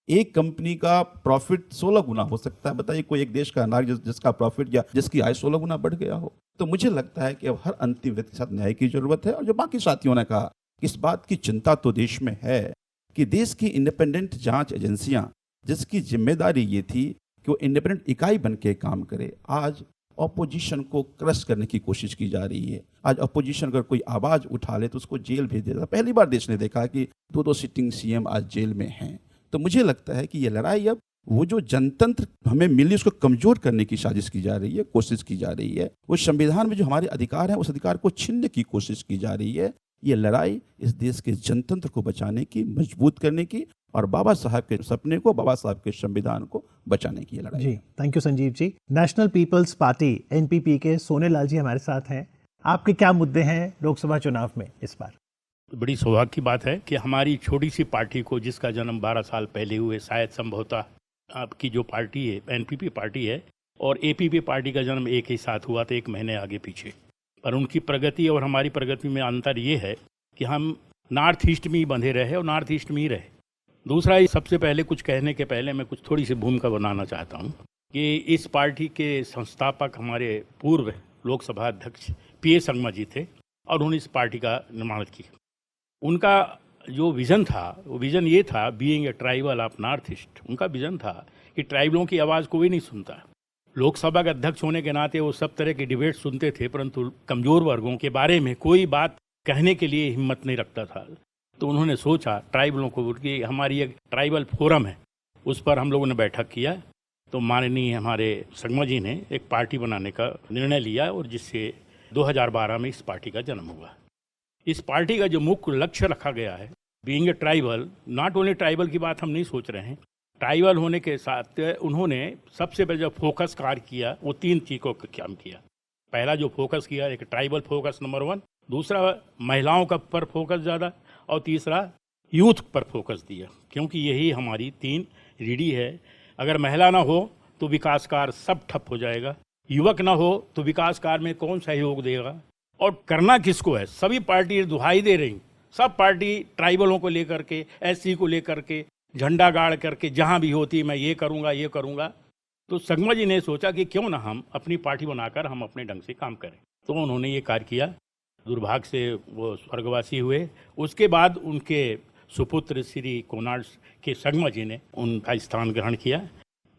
एक कंपनी का प्रॉफिट 16 गुना हो सकता है, बताइए कोई एक देश का नागरिक जिसका प्रॉफिट या जिसकी आय 16 गुना बढ़ गया हो। तो मुझे लगता है कि अब हर अंतिम व्यक्ति के साथ न्याय की जरूरत है। और जो बाकी साथियों ने कहा, इस बात की चिंता तो देश में है कि देश की इंडिपेंडेंट जांच एजेंसियां जिसकी जिम्मेदारी ये थी कि वो इंडिपेंडेंट इकाई बन के काम करे, आज ऑपोजिशन को क्रश करने की कोशिश की जा रही है। आज ऑपोजिशन अगर कोई आवाज उठा ले तो उसको जेल भेज देता। पहली बार देश ने देखा कि 2 सिटिंग सीएम आज जेल में हैं। तो मुझे लगता है कि ये लड़ाई अब वो जो जनतंत्र हमें मिली उसको कमजोर करने की साजिश की जा रही है, कोशिश की जा रही है। वो संविधान में जो हमारे अधिकार हैं उस अधिकार को छीनने की कोशिश की जा रही है। ये लड़ाई इस देश के जनतंत्र को बचाने की, मजबूत करने की और बाबा साहब के सपने को, बाबा साहब के संविधान को बचाने की लड़ाई। जी thank you Sanjeev ji. National People's Party NPP के सोनेलाल जी हमारे साथ हैं। आपके क्या मुद्दे हैं लोकसभा चुनाव में इस बार? बड़ी सौभाग्य की बात है कि हमारी छोटी सी पार्टी को, जिसका जन्म 12 साल पहले हुए, शायद संभवतः आपकी जो पार्टी है एनपीपी पार्टी है और एपीपी पार्टी का जन्म एक ही साथ हुआ था, 1 महीने आगे पीछे। पर उनकी प्रगति और हमारी प्रगति में अंतर ये है कि हम नॉर्थ ईस्ट में ही बंधे रहे और नॉर्थ ईस्ट में ही रहे। दूसरा, सबसे पहले कुछ कहने के पहले मैं कुछ थोड़ी सी भूमिका बनाना चाहता हूँ कि इस पार्टी के संस्थापक हमारे पूर्व लोकसभा अध्यक्ष पीए संगमा जी थे और उन्होंने इस पार्टी का निर्माण किया। उनका जो विज़न था वो विज़न ये था, being a tribal of north east, उनका विज़न था कि ट्राइबलों की आवाज़ कोई नहीं सुनता। लोकसभा के अध्यक्ष होने के नाते वो सब तरह के डिबेट सुनते थे, परंतु कमज़ोर वर्गों के बारे में कोई बात कहने के लिए हिम्मत नहीं रखता था। तो उन्होंने सोचा ट्राइबलों को कि हमारी एक ट्राइबल फोरम है, उस पर हम लोगों ने बैठक किया। तो माननीय हमारे संगमा जी ने एक पार्टी बनाने का निर्णय लिया और जिससे 2012 में इस पार्टी का जन्म हुआ। इस पार्टी का जो मुख्य लक्ष्य रखा गया है, being a tribal, not only tribal की बात हम नहीं सोच रहे हैं, ट्राइबल होने के साथ उन्होंने सबसे पहले जो फोकस कार्य किया वो 3 चीज़ों का काम किया। पहला जो फोकस किया, एक ट्राइबल फोकस नंबर 1, दूसरा महिलाओं का पर फोकस ज़्यादा और तीसरा यूथ पर फोकस दिया, क्योंकि यही हमारी 3 रीढ़ी है। अगर महिला ना हो तो विकास कार्य सब ठप हो जाएगा, युवक ना हो तो विकास कार्य में कौन सहयोग देगा, और करना किसको है? सभी पार्टी दुहाई दे रही, सब पार्टी ट्राइबलों को लेकर के, एससी को लेकर के झंडा गाड़ करके जहाँ भी होती मैं ये करूँगा ये करूँगा। तो संगमा जी ने सोचा कि क्यों ना हम अपनी पार्टी बनाकर हम अपने ढंग से काम करें। तो उन्होंने ये कार्य किया। दुर्भाग्य से वो स्वर्गवासी हुए। उसके बाद उनके सुपुत्र श्री कोनार्ड के संगमा जी ने उनका स्थान ग्रहण किया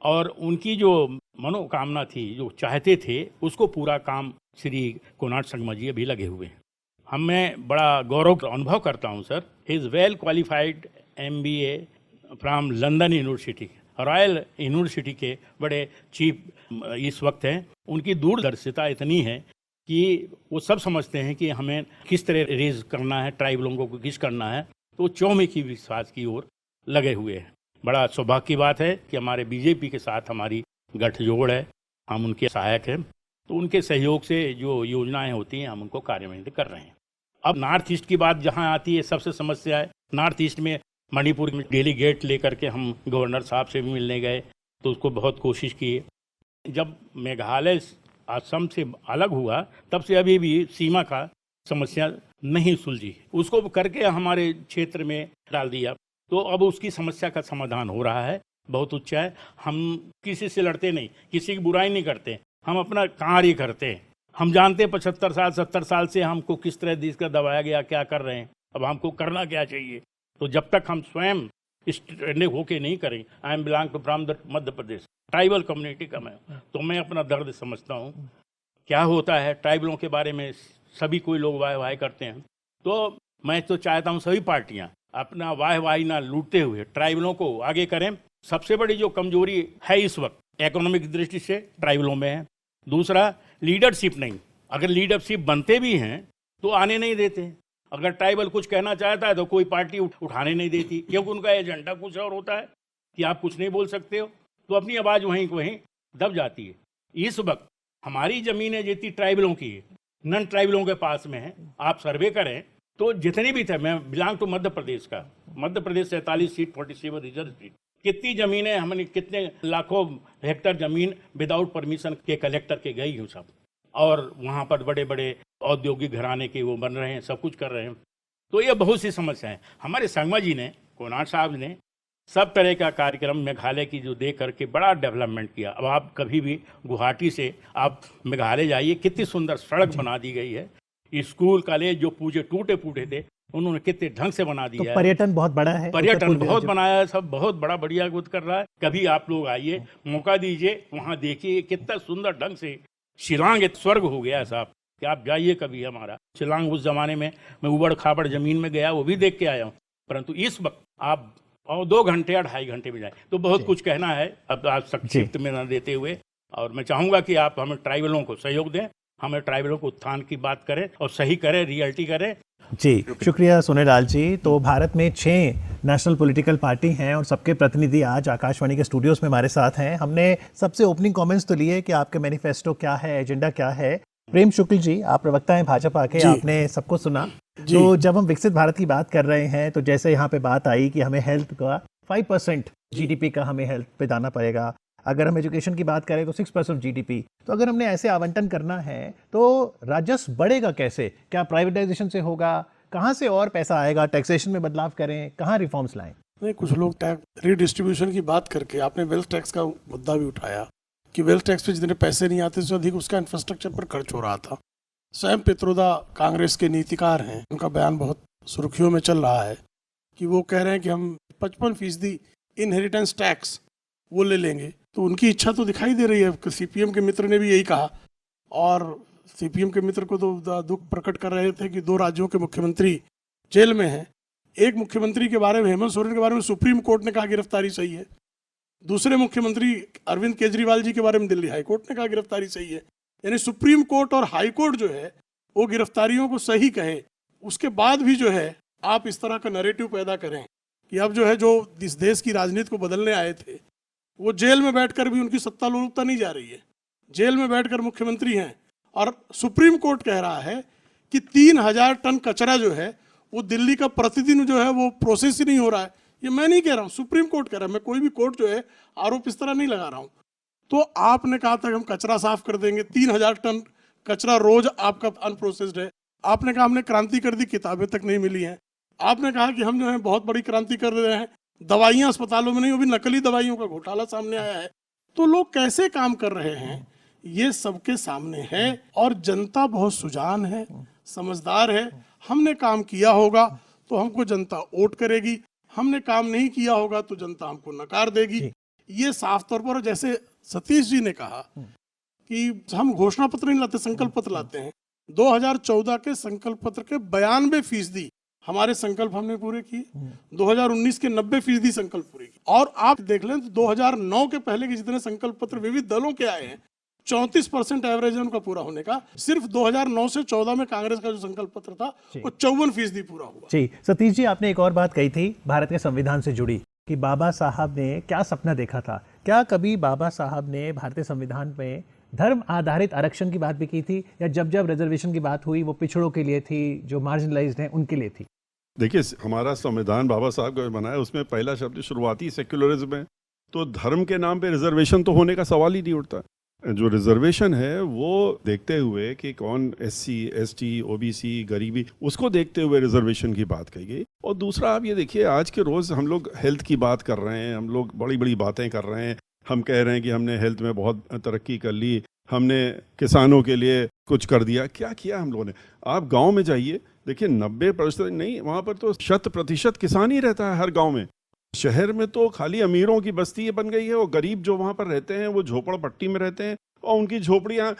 और उनकी जो मनोकामना थी, जो चाहते थे, उसको पूरा काम श्री कोनार्ड संगमा जी अभी लगे हुए हैं। मैं बड़ा गौरव अनुभव करता हूँ sir. He is well qualified MBA from London university, royal university के बड़े चीफ इस वक्त हैं। उनकी दूरदर्शिता इतनी है कि वो सब समझते हैं कि हमें किस तरह रेज करना है, ट्राइबलों को किस करना है, तो 4 की विश्वास की ओर लगे हुए हैं। बड़ा सौभाग्य की बात है कि हमारे बीजेपी के साथ हमारी गठजोड़ है, हम उनके सहायक हैं। तो उनके सहयोग से जो योजनाएं होती हैं हम उनको कार्यान्वित कर रहे हैं। अब नॉर्थ ईस्ट की बात जहां आती है, सबसे समस्या है नॉर्थ ईस्ट में। मणिपुर में डेलीगेट लेकर के हम गवर्नर साहब से भी मिलने गए तो उसको बहुत कोशिश की। जब मेघालय असम से अलग हुआ तब से अभी भी सीमा का समस्या नहीं सुलझी, उसको करके हमारे क्षेत्र में डाल दिया। तो अब उसकी समस्या का समाधान हो रहा है, बहुत उच्च है। हम किसी से लड़ते नहीं, किसी की बुराई नहीं करते, हम अपना कार्य करते हैं। हम जानते हैं 75 साल 70 साल से हमको किस तरह देश का दबाया गया, क्या कर रहे हैं, अब हमको करना क्या चाहिए। तो जब तक हम स्वयं स्टैंड होके नहीं करें, I am belong to from the Madhya Pradesh, tribal community का मैं, तो मैं अपना दर्द समझता हूँ। क्या होता है ट्राइबलों के बारे में सभी कोई लोग वाह वाह करते हैं, तो मैं तो चाहता हूँ सभी पार्टियाँ अपना वाह वाही ना लूटते हुए ट्राइबलों को आगे करें। सबसे बड़ी जो कमजोरी है इस वक्त इकोनॉमिक दृष्टि से ट्राइबलों में है। दूसरा, लीडरशिप नहीं, अगर लीडरशिप बनते भी हैं तो आने नहीं देते। अगर ट्राइबल कुछ कहना चाहता है तो कोई पार्टी उठाने नहीं देती, क्योंकि उनका एजेंडा कुछ और होता है कि आप कुछ नहीं बोल सकते हो, तो अपनी आवाज़ वहीं वहीं दब जाती है। इस वक्त हमारी ज़मीनें जितनी ट्राइबलों की है, नन ट्राइबलों के पास में है। आप सर्वे करें तो जितनी भी थे, मैं बिलोंग टू मध्य प्रदेश का, Madhya Pradesh 47 seat 47 reserve seat, कितनी ज़मीनें हमने, कितने लाखों हेक्टर ज़मीन विदाउट परमिशन के कलेक्टर के गई हूँ सब, और वहाँ पर बड़े बड़े औद्योगिक घराने के वो बन रहे हैं, सब कुछ कर रहे हैं। तो ये बहुत सी समस्या है। हमारे संगमा जी ने, कोनार साहब ने सब तरह का कार्यक्रम मेघालय की जो दे करके बड़ा डेवलपमेंट किया। अब आप कभी भी गुवाहाटी से आप मेघालय जाइए, कितनी सुंदर सड़क बना दी गई है। स्कूल कॉलेज जो पूजे टूटे फूटे थे उन्होंने कितने ढंग से बना दिया तो है। पर्यटन बहुत बड़ा है, पर्यटन बहुत बनाया है, सब बहुत बड़ा बढ़िया कुछ कर रहा है। कभी आप लोग आइए, मौका दीजिए, वहाँ देखिए कितना सुंदर ढंग से शिलांग एक स्वर्ग हो गया है साहब, कि आप जाइए कभी। हमारा शिलांग उस जमाने में मैं उबड़ खाबड़ जमीन में गया, वो भी देख के आया हूँ, परंतु इस वक्त आप और 2 घंटे या 2.5 घंटे में जाए। तो बहुत कुछ कहना है, अब आप संक्षिप्त में न देते हुए, और मैं चाहूँगा कि आप हमें ट्राइबलों को सहयोग दें, हमें ट्राइबलों को उत्थान की बात करें और सही करें, रियलिटी करें। जी, शुक्रिया सोनेलाल जी। तो भारत में 6 नेशनल पॉलिटिकल पार्टी हैं और सबके प्रतिनिधि आज आकाशवाणी के स्टूडियोज में हमारे साथ हैं। हमने सबसे ओपनिंग कमेंट्स तो लिए कि आपके मैनिफेस्टो क्या है, एजेंडा क्या है। प्रेम शुक्ल जी, आप प्रवक्ता हैं भाजपा के, आपने सबको सुना। तो जब हम विकसित भारत की बात कर रहे हैं, तो जैसे यहाँ पे बात आई कि हमें हेल्थ का 5% जीडीपी का हमें हेल्थ पे दाना पड़ेगा, अगर हम एजुकेशन की बात करें तो 6% जीडीपी। तो अगर हमने ऐसे आवंटन करना है तो राजस्व बढ़ेगा कैसे? क्या प्राइवेटाइजेशन से होगा? कहाँ से और पैसा आएगा? टैक्सेशन में बदलाव करें, कहाँ रिफॉर्म्स लाएं? नहीं, कुछ लोग टैक्स रिडिस्ट्रीब्यूशन की बात करके, आपने वेल्थ टैक्स का मुद्दा भी उठाया कि वेल्थ टैक्स पे जितने पैसे नहीं आते उससे अधिक उसका इंफ्रास्ट्रक्चर पर खर्च हो रहा था। स्वयं पित्रोदा कांग्रेस के नीतिकार हैं, उनका बयान बहुत सुर्खियों में चल रहा है कि वो कह रहे हैं कि हम 55% इनहेरिटेंस टैक्स वो ले लेंगे। तो उनकी इच्छा तो दिखाई दे रही है। सीपीएम के मित्र ने भी यही कहा, और सीपीएम के मित्र को तो दुख प्रकट कर रहे थे कि 2 राज्यों के मुख्यमंत्री जेल में हैं। एक मुख्यमंत्री के बारे में, हेमंत सोरेन के बारे में सुप्रीम कोर्ट ने कहा गिरफ्तारी सही है। दूसरे मुख्यमंत्री अरविंद केजरीवाल जी के बारे में दिल्ली हाई कोर्ट ने कहा गिरफ्तारी सही है। यानी सुप्रीम कोर्ट और हाई कोर्ट जो है वो गिरफ्तारियों को सही कहे, उसके बाद भी जो है आप इस तरह का नैरेटिव पैदा करें कि अब जो है, जो इस देश की राजनीति को बदलने आए थे वो जेल में बैठकर भी उनकी सत्ता लोलुपता नहीं जा रही है। जेल में बैठकर मुख्यमंत्री हैं, और सुप्रीम कोर्ट कह रहा है कि 3000 टन कचरा जो है वो दिल्ली का प्रतिदिन जो है वो प्रोसेस ही नहीं हो रहा है। ये मैं नहीं कह रहा हूँ, सुप्रीम कोर्ट कह रहा है, मैं कोई भी कोर्ट जो है आरोप इस तरह नहीं लगा रहा हूँ। तो आपने कहा था कि हम कचरा साफ कर देंगे, 3000 टन कचरा रोज आपका अनप्रोसेस्ड है। आपने कहा हमने क्रांति कर दी, किताबें तक नहीं मिली हैं। आपने कहा कि हम जो है बहुत बड़ी क्रांति कर रहे हैं, दवाइयाँ अस्पतालों में नहीं, वो भी नकली दवाइयों का घोटाला सामने आया है। तो लोग कैसे काम कर रहे हैं ये सबके सामने है, और जनता बहुत सुजान है, समझदार है। हमने काम किया होगा तो हमको जनता वोट करेगी, हमने काम नहीं किया होगा तो जनता हमको नकार देगी। ये साफ तौर पर, जैसे सतीश जी ने कहा कि हम घोषणा पत्र नहीं लाते, संकल्प पत्र लाते हैं। 2014 के संकल्प पत्र के 92% हमारे संकल्प हमने पूरे किए, 2019 के 90% संकल्प पूरे किए। और आप देख लें तो 2009 के पहले के जितने संकल्प पत्र विविध दलों के आए हैं, 34% एवरेज है उनका पूरा होने का। सिर्फ 2009 से 14 में कांग्रेस का जो संकल्प पत्र था वो 54% पूरा हुआ। जी, सतीश जी, आपने एक और बात कही थी भारत के संविधान से जुड़ी कि बाबा साहब ने क्या सपना देखा था। क्या कभी बाबा साहब ने भारतीय संविधान में धर्म आधारित आरक्षण की बात भी की थी, या जब जब रिजर्वेशन की बात हुई वो पिछड़ों के लिए थी, जो मार्जिनलाइज्ड हैं उनके लिए थी? देखिए, हमारा संविधान बाबा साहब का बनाया, उसमें पहला शब्द शुरुआती सेक्युलरिज्म है, तो धर्म के नाम पे रिजर्वेशन तो होने का सवाल ही नहीं उठता। जो रिजर्वेशन है वो देखते हुए कि कौन एससी, एसटी, ओबीसी, गरीबी, उसको देखते हुए रिजर्वेशन की बात कही गई। और दूसरा आप ये देखिए, आज के रोज़ हम लोग हेल्थ की बात कर रहे हैं, हम लोग बड़ी बड़ी बातें कर रहे हैं, हम कह रहे हैं कि हमने हेल्थ में बहुत तरक्की कर ली, हमने किसानों के लिए कुछ कर दिया। क्या किया हम लोगों ने? आप गांव में जाइए, देखिए 90% नहीं, वहाँ पर तो 100% किसान ही रहता है हर गांव में। शहर में तो खाली अमीरों की बस्ती बन गई है, और गरीब जो वहाँ पर रहते हैं वो झोपड़पट्टी में रहते हैं, और उनकी झोपड़ियाँ,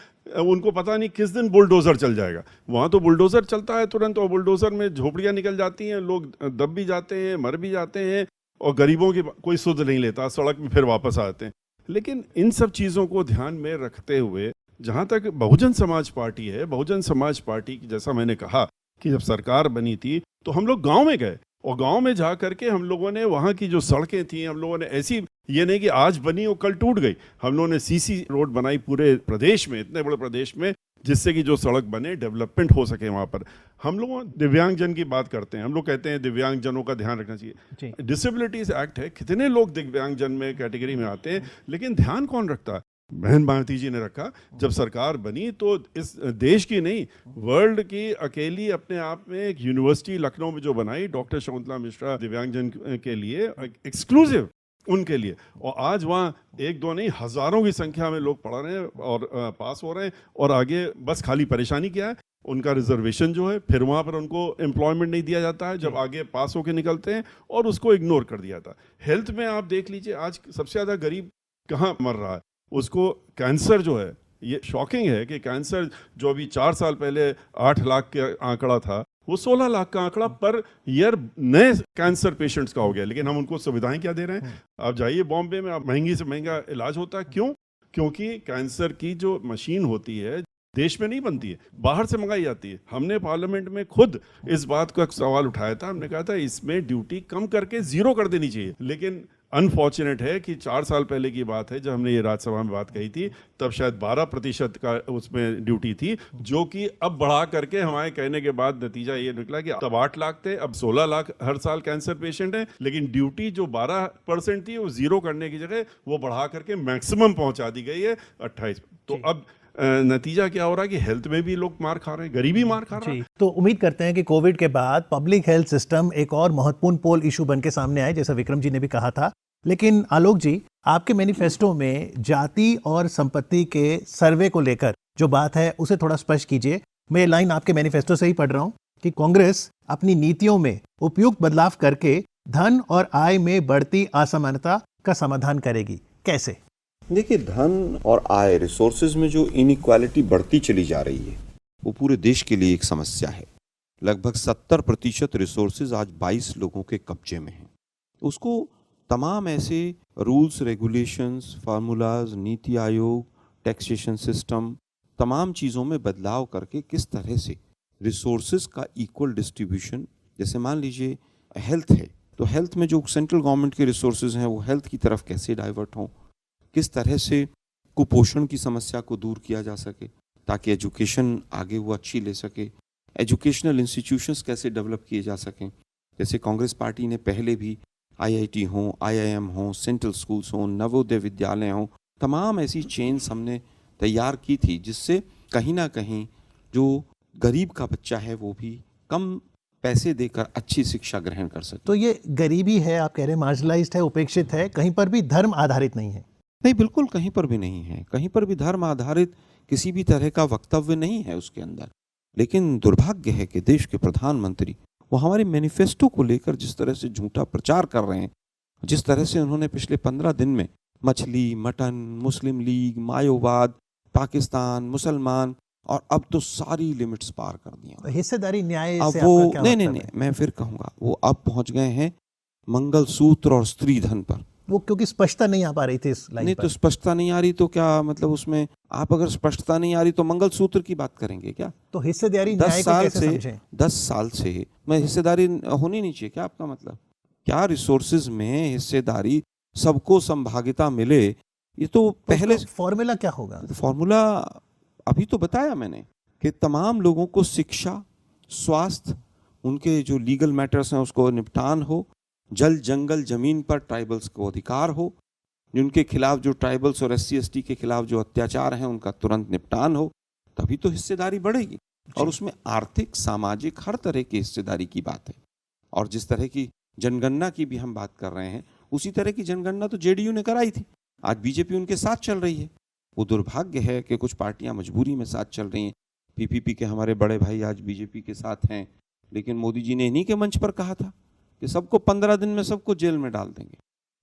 उनको पता नहीं किस दिन बुलडोज़र चल जाएगा। वहाँ तो बुलडोज़र चलता है तुरंत, और बुलडोज़र में झोपड़ियाँ निकल जाती हैं, लोग दब भी जाते हैं, मर भी जाते हैं, और गरीबों की कोई सुध नहीं लेता, सड़क में फिर वापस आते हैं। लेकिन इन सब चीज़ों को ध्यान में रखते हुए, जहाँ तक बहुजन समाज पार्टी है, बहुजन समाज पार्टी की, जैसा मैंने कहा कि जब सरकार बनी थी तो हम लोग गांव में गए, और गांव में जा करके हम लोगों ने वहाँ की जो सड़कें थी, हम लोगों ने ऐसी, ये नहीं कि आज बनी और कल टूट गई, हम लोगों ने सीसी रोड बनाई पूरे प्रदेश में, इतने बड़े प्रदेश में, जिससे कि जो सड़क बने, डेवलपमेंट हो सके वहाँ पर। हम लोग दिव्यांगजन की बात करते हैं, हम लोग कहते हैं दिव्यांगजनों का ध्यान रखना चाहिए। डिसेबिलिटीज एक्ट है, कितने लोग दिव्यांगजन में कैटेगरी में आते हैं, लेकिन ध्यान कौन रखता है? बहन भारती जी ने रखा। जब सरकार बनी तो इस देश की नहीं, वर्ल्ड की अकेली अपने आप में एक यूनिवर्सिटी लखनऊ में जो बनाई, डॉक्टर शकुंतला मिश्रा, दिव्यांगजन के लिए एक्सक्लूसिव उनके लिए, और आज वहाँ एक दो नहीं, हजारों की संख्या में लोग पढ़ रहे हैं और पास हो रहे हैं, और आगे बस खाली परेशानी क्या है, उनका रिजर्वेशन जो है, फिर वहाँ पर उनको एम्प्लॉयमेंट नहीं दिया जाता है जब आगे पास होकर निकलते हैं, और उसको इग्नोर कर दिया जाता है। हेल्थ में आप देख लीजिए, आज सबसे ज़्यादा गरीब कहाँ मर रहा है? उसको कैंसर जो है, ये शॉकिंग है कि कैंसर जो अभी 4 साल पहले 8 लाख का आंकड़ा था, वो 16 लाख का आंकड़ा पर ईयर नए कैंसर पेशेंट्स का हो गया। लेकिन हम उनको सुविधाएं क्या दे रहे हैं? आप जाइए बॉम्बे में, आप महंगी से महंगा इलाज होता है। क्यों? क्योंकि कैंसर की जो मशीन होती है देश में नहीं बनती है, बाहर से मंगाई जाती है। हमने पार्लियामेंट में खुद इस बात का सवाल उठाया था, हमने कहा था इसमें ड्यूटी कम करके 0 कर देनी चाहिए। लेकिन अनफॉर्चुनेट है कि 4 साल पहले की बात है, जब हमने ये राज्यसभा में बात कही थी, तब शायद 12% का उसमें ड्यूटी थी, जो कि अब बढ़ा करके हमारे कहने के बाद नतीजा ये निकला कि तब 8 लाख थे, अब 16 लाख हर साल कैंसर पेशेंट है। लेकिन ड्यूटी जो 12% थी, वो 0 करने की जगह वो बढ़ा करके मैक्सिमम पहुंचा दी गई है 28। तो अब नतीजा क्या हो रहा है कि हेल्थ में भी लोग मार खा रहे हैं, गरीबी मार खा रहा है। तो उम्मीद करते हैं कि कोविड के बाद पब्लिक हेल्थ सिस्टम एक और महत्वपूर्ण पोल इशू बन के सामने आए, जैसा विक्रम जी ने भी कहा था। लेकिन आलोक जी, आपके मैनिफेस्टो में जाति और संपत्ति के सर्वे को लेकर जो बात है उसे थोड़ा स्पष्ट कीजिए। मैं ये लाइन आपके मैनिफेस्टो से ही पढ़ रहा हूँ कि कांग्रेस अपनी नीतियों में उपयुक्त बदलाव करके धन और आय में बढ़ती असमानता का समाधान करेगी। कैसे? देखिए, धन और आय, रिसोर्सेज में जो इनइक्वालिटी बढ़ती चली जा रही है, वो पूरे देश के लिए एक समस्या है। लगभग 70% रिसोर्सेज आज 22 लोगों के कब्जे में हैं। उसको तमाम ऐसे rules, regulations, formulas, NITI Aayog, taxation system, तमाम चीज़ों में बदलाव करके किस तरह से रिसोर्सेज का इक्वल डिस्ट्रीब्यूशन, जैसे मान लीजिए हेल्थ है, तो हेल्थ में जो सेंट्रल गवर्नमेंट के रिसोर्सेज हैं वो हेल्थ की तरफ कैसे डाइवर्ट हों, किस तरह से कुपोषण की समस्या को दूर किया जा सके ताकि एजुकेशन आगे वो अच्छी ले सके, एजुकेशनल इंस्टीट्यूशंस कैसे डेवलप किए जा सकें। जैसे कांग्रेस पार्टी ने पहले भी IIT हो, IIM हो, सेंट्रल स्कूल्स हो, नवोदय विद्यालय हो, तमाम ऐसी चेन्स हमने तैयार की थी, जिससे कहीं ना कहीं जो गरीब का बच्चा है वो भी कम पैसे देकर अच्छी शिक्षा ग्रहण कर सके। तो ये गरीबी है, आप कह रहे हैं मार्जिनलाइज्ड है, उपेक्षित है, कहीं पर भी धर्म आधारित नहीं है? नहीं, बिल्कुल कहीं पर भी नहीं है, कहीं पर भी धर्म आधारित किसी भी तरह का वक्तव्य नहीं है उसके अंदर। लेकिन दुर्भाग्य है कि देश के प्रधानमंत्री वो हमारे मैनिफेस्टो को लेकर जिस तरह से झूठा प्रचार कर रहे हैं, जिस तरह से उन्होंने पिछले 15 दिन में मछली, मटन, मुस्लिम लीग, मायोवाद, पाकिस्तान, मुसलमान, और अब तो सारी लिमिट्स पार कर दी। हिस्सेदारी न्याय अब से वो आपका क्या नहीं, मतलब है? मैं फिर कहूँगा वो अब पहुँच गए हैं मंगलसूत्र और स्त्री धन पर। वो क्योंकि स्पष्टता नहीं आ पा रही थी इस लाइन नहीं, पर। तो स्पष्टता नहीं आ रही तो क्या मतलब, उसमें आप अगर स्पष्टता नहीं आ रही तो मंगलसूत्र की बात करेंगे क्या? तो हिस्सेदारी 10 न्याय को साल कैसे से समझें? 10 साल से मैं हिस्सेदारी होनी नहीं चाहिए क्या? आपका मतलब क्या रिसोर्सेज में हिस्सेदारी, सबको संभागिता मिले? ये तो पहले फॉर्मूला क्या होगा? फॉर्मूला अभी तो बताया मैंने कि तमाम लोगों को शिक्षा, स्वास्थ्य, उनके जो लीगल मैटर्स हैं उसको निपटान हो, जल जंगल जमीन पर ट्राइबल्स को अधिकार हो, जिनके खिलाफ जो ट्राइबल्स और SC ST के खिलाफ जो अत्याचार हैं उनका तुरंत निपटान हो, तभी तो हिस्सेदारी बढ़ेगी। और उसमें आर्थिक, सामाजिक, हर तरह की हिस्सेदारी की बात है। और जिस तरह की जनगणना की भी हम बात कर रहे हैं, उसी तरह की जनगणना तो JDU ने कराई थी, आज BJP उनके साथ चल रही है। वो दुर्भाग्य है कि कुछ पार्टियां मजबूरी में साथ चल रही हैं। PPP के हमारे बड़े भाई आज BJP के साथ हैं, लेकिन मोदी जी ने इन्हीं के मंच पर कहा था कि सबको 15 दिन में सबको जेल में डाल देंगे।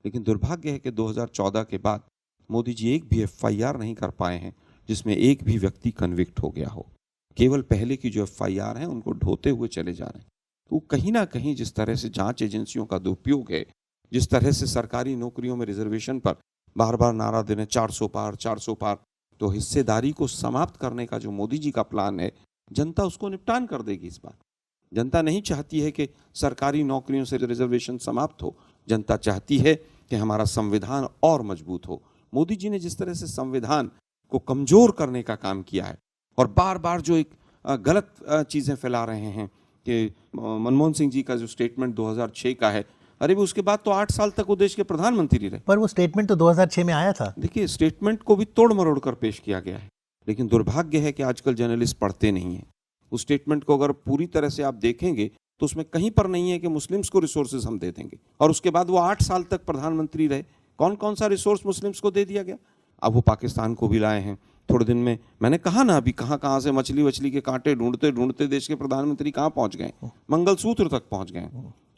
लेकिन दुर्भाग्य है कि 2014 के बाद मोदी जी एक भी FIR नहीं कर पाए हैं जिसमें एक भी व्यक्ति कन्विक्ट हो गया हो। केवल पहले की जो FIR हैं उनको ढोते हुए चले जा रहे हैं। तो कहीं ना कहीं जिस तरह से जांच एजेंसियों का दुरुपयोग है, जिस तरह से सरकारी नौकरियों में रिजर्वेशन पर बार बार नारा देने 400 पार 400 पार, तो हिस्सेदारी को समाप्त करने का जो मोदी जी का प्लान है, जनता उसको निपटान कर देगी इस बार। जनता नहीं चाहती है कि सरकारी नौकरियों से रिजर्वेशन समाप्त हो, जनता चाहती है कि हमारा संविधान और मजबूत हो। मोदी जी ने जिस तरह से संविधान को कमजोर करने का काम किया है और बार बार जो एक गलत चीज़ें फैला रहे हैं कि मनमोहन सिंह जी का जो स्टेटमेंट 2006 का है, अरे भी उसके बाद तो 8 साल तक वो देश के प्रधानमंत्री रहे। पर वो स्टेटमेंट तो 2006 में आया था। देखिए, स्टेटमेंट को भी तोड़ मरोड़ कर पेश किया गया है, लेकिन दुर्भाग्य है कि आजकल जर्नलिस्ट पढ़ते नहीं हैं। उस स्टेटमेंट को अगर पूरी तरह से आप देखेंगे तो उसमें कहीं पर नहीं है कि मुस्लिम्स को रिसोर्सेज हम दे देंगे, और उसके बाद वो 8 साल तक प्रधानमंत्री रहे। कौन कौन सा रिसोर्स मुस्लिम्स को दे दिया गया? अब वो पाकिस्तान को भी लाए हैं थोड़े दिन में। मैंने कहा ना, अभी कहाँ से मछली के कांटे ढूंढते ढूंढते देश के प्रधानमंत्री कहाँ पहुंच गए, मंगलसूत्र तक पहुंच गए।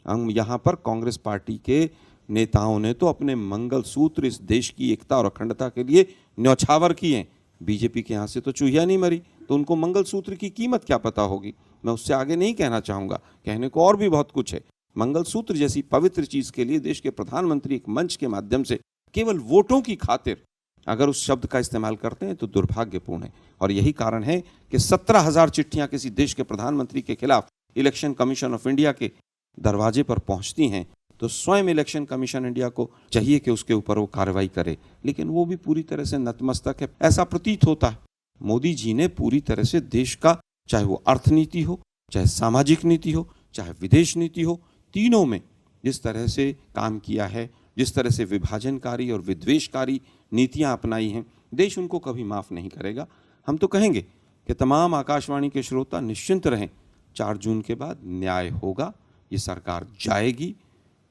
हम यहाँ पर कांग्रेस पार्टी के नेताओं ने तो अपने मंगलसूत्र इस देश की एकता और अखंडता के लिए न्यौछावर किए। BJP के यहाँ से तो चूहिया नहीं मरी, तो उनको मंगलसूत्र की कीमत क्या पता होगी। मैं उससे आगे नहीं कहना चाहूँगा, कहने को और भी बहुत कुछ है। मंगलसूत्र जैसी पवित्र चीज़ के लिए देश के प्रधानमंत्री एक मंच के माध्यम से केवल वोटों की खातिर अगर उस शब्द का इस्तेमाल करते हैं तो दुर्भाग्यपूर्ण है। और यही कारण है कि 17,000 चिट्ठियाँ किसी देश के प्रधानमंत्री के खिलाफ इलेक्शन कमीशन ऑफ इंडिया के दरवाजे पर पहुँचती हैं, तो स्वयं इलेक्शन कमीशन इंडिया को चाहिए कि उसके ऊपर वो कार्रवाई करे, लेकिन वो भी पूरी तरह से नतमस्तक है, ऐसा प्रतीत होता है। मोदी जी ने पूरी तरह से देश का, चाहे वो अर्थनीति हो, चाहे सामाजिक नीति हो, चाहे विदेश नीति हो, तीनों में जिस तरह से काम किया है, जिस तरह से विभाजनकारी और विद्वेषकारी नीतियां अपनाई हैं, देश उनको कभी माफ़ नहीं करेगा। हम तो कहेंगे कि तमाम आकाशवाणी के श्रोता निश्चिंत रहें, 4 जून के बाद न्याय होगा, ये सरकार जाएगी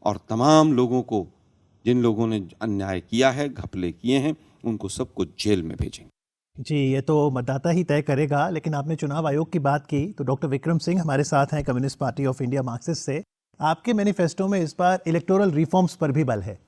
और तमाम लोगों को, जिन लोगों ने अन्याय किया है, घपले किए हैं, उनको सबको जेल में भेजेंगे। जी, ये तो मतदाता ही तय करेगा। लेकिन आपने चुनाव आयोग की बात की, तो डॉक्टर विक्रम सिंह हमारे साथ हैं communist party of India Marxist से। आपके मैनिफेस्टो में इस बार इलेक्टोरल रिफॉर्म्स पर भी बल है।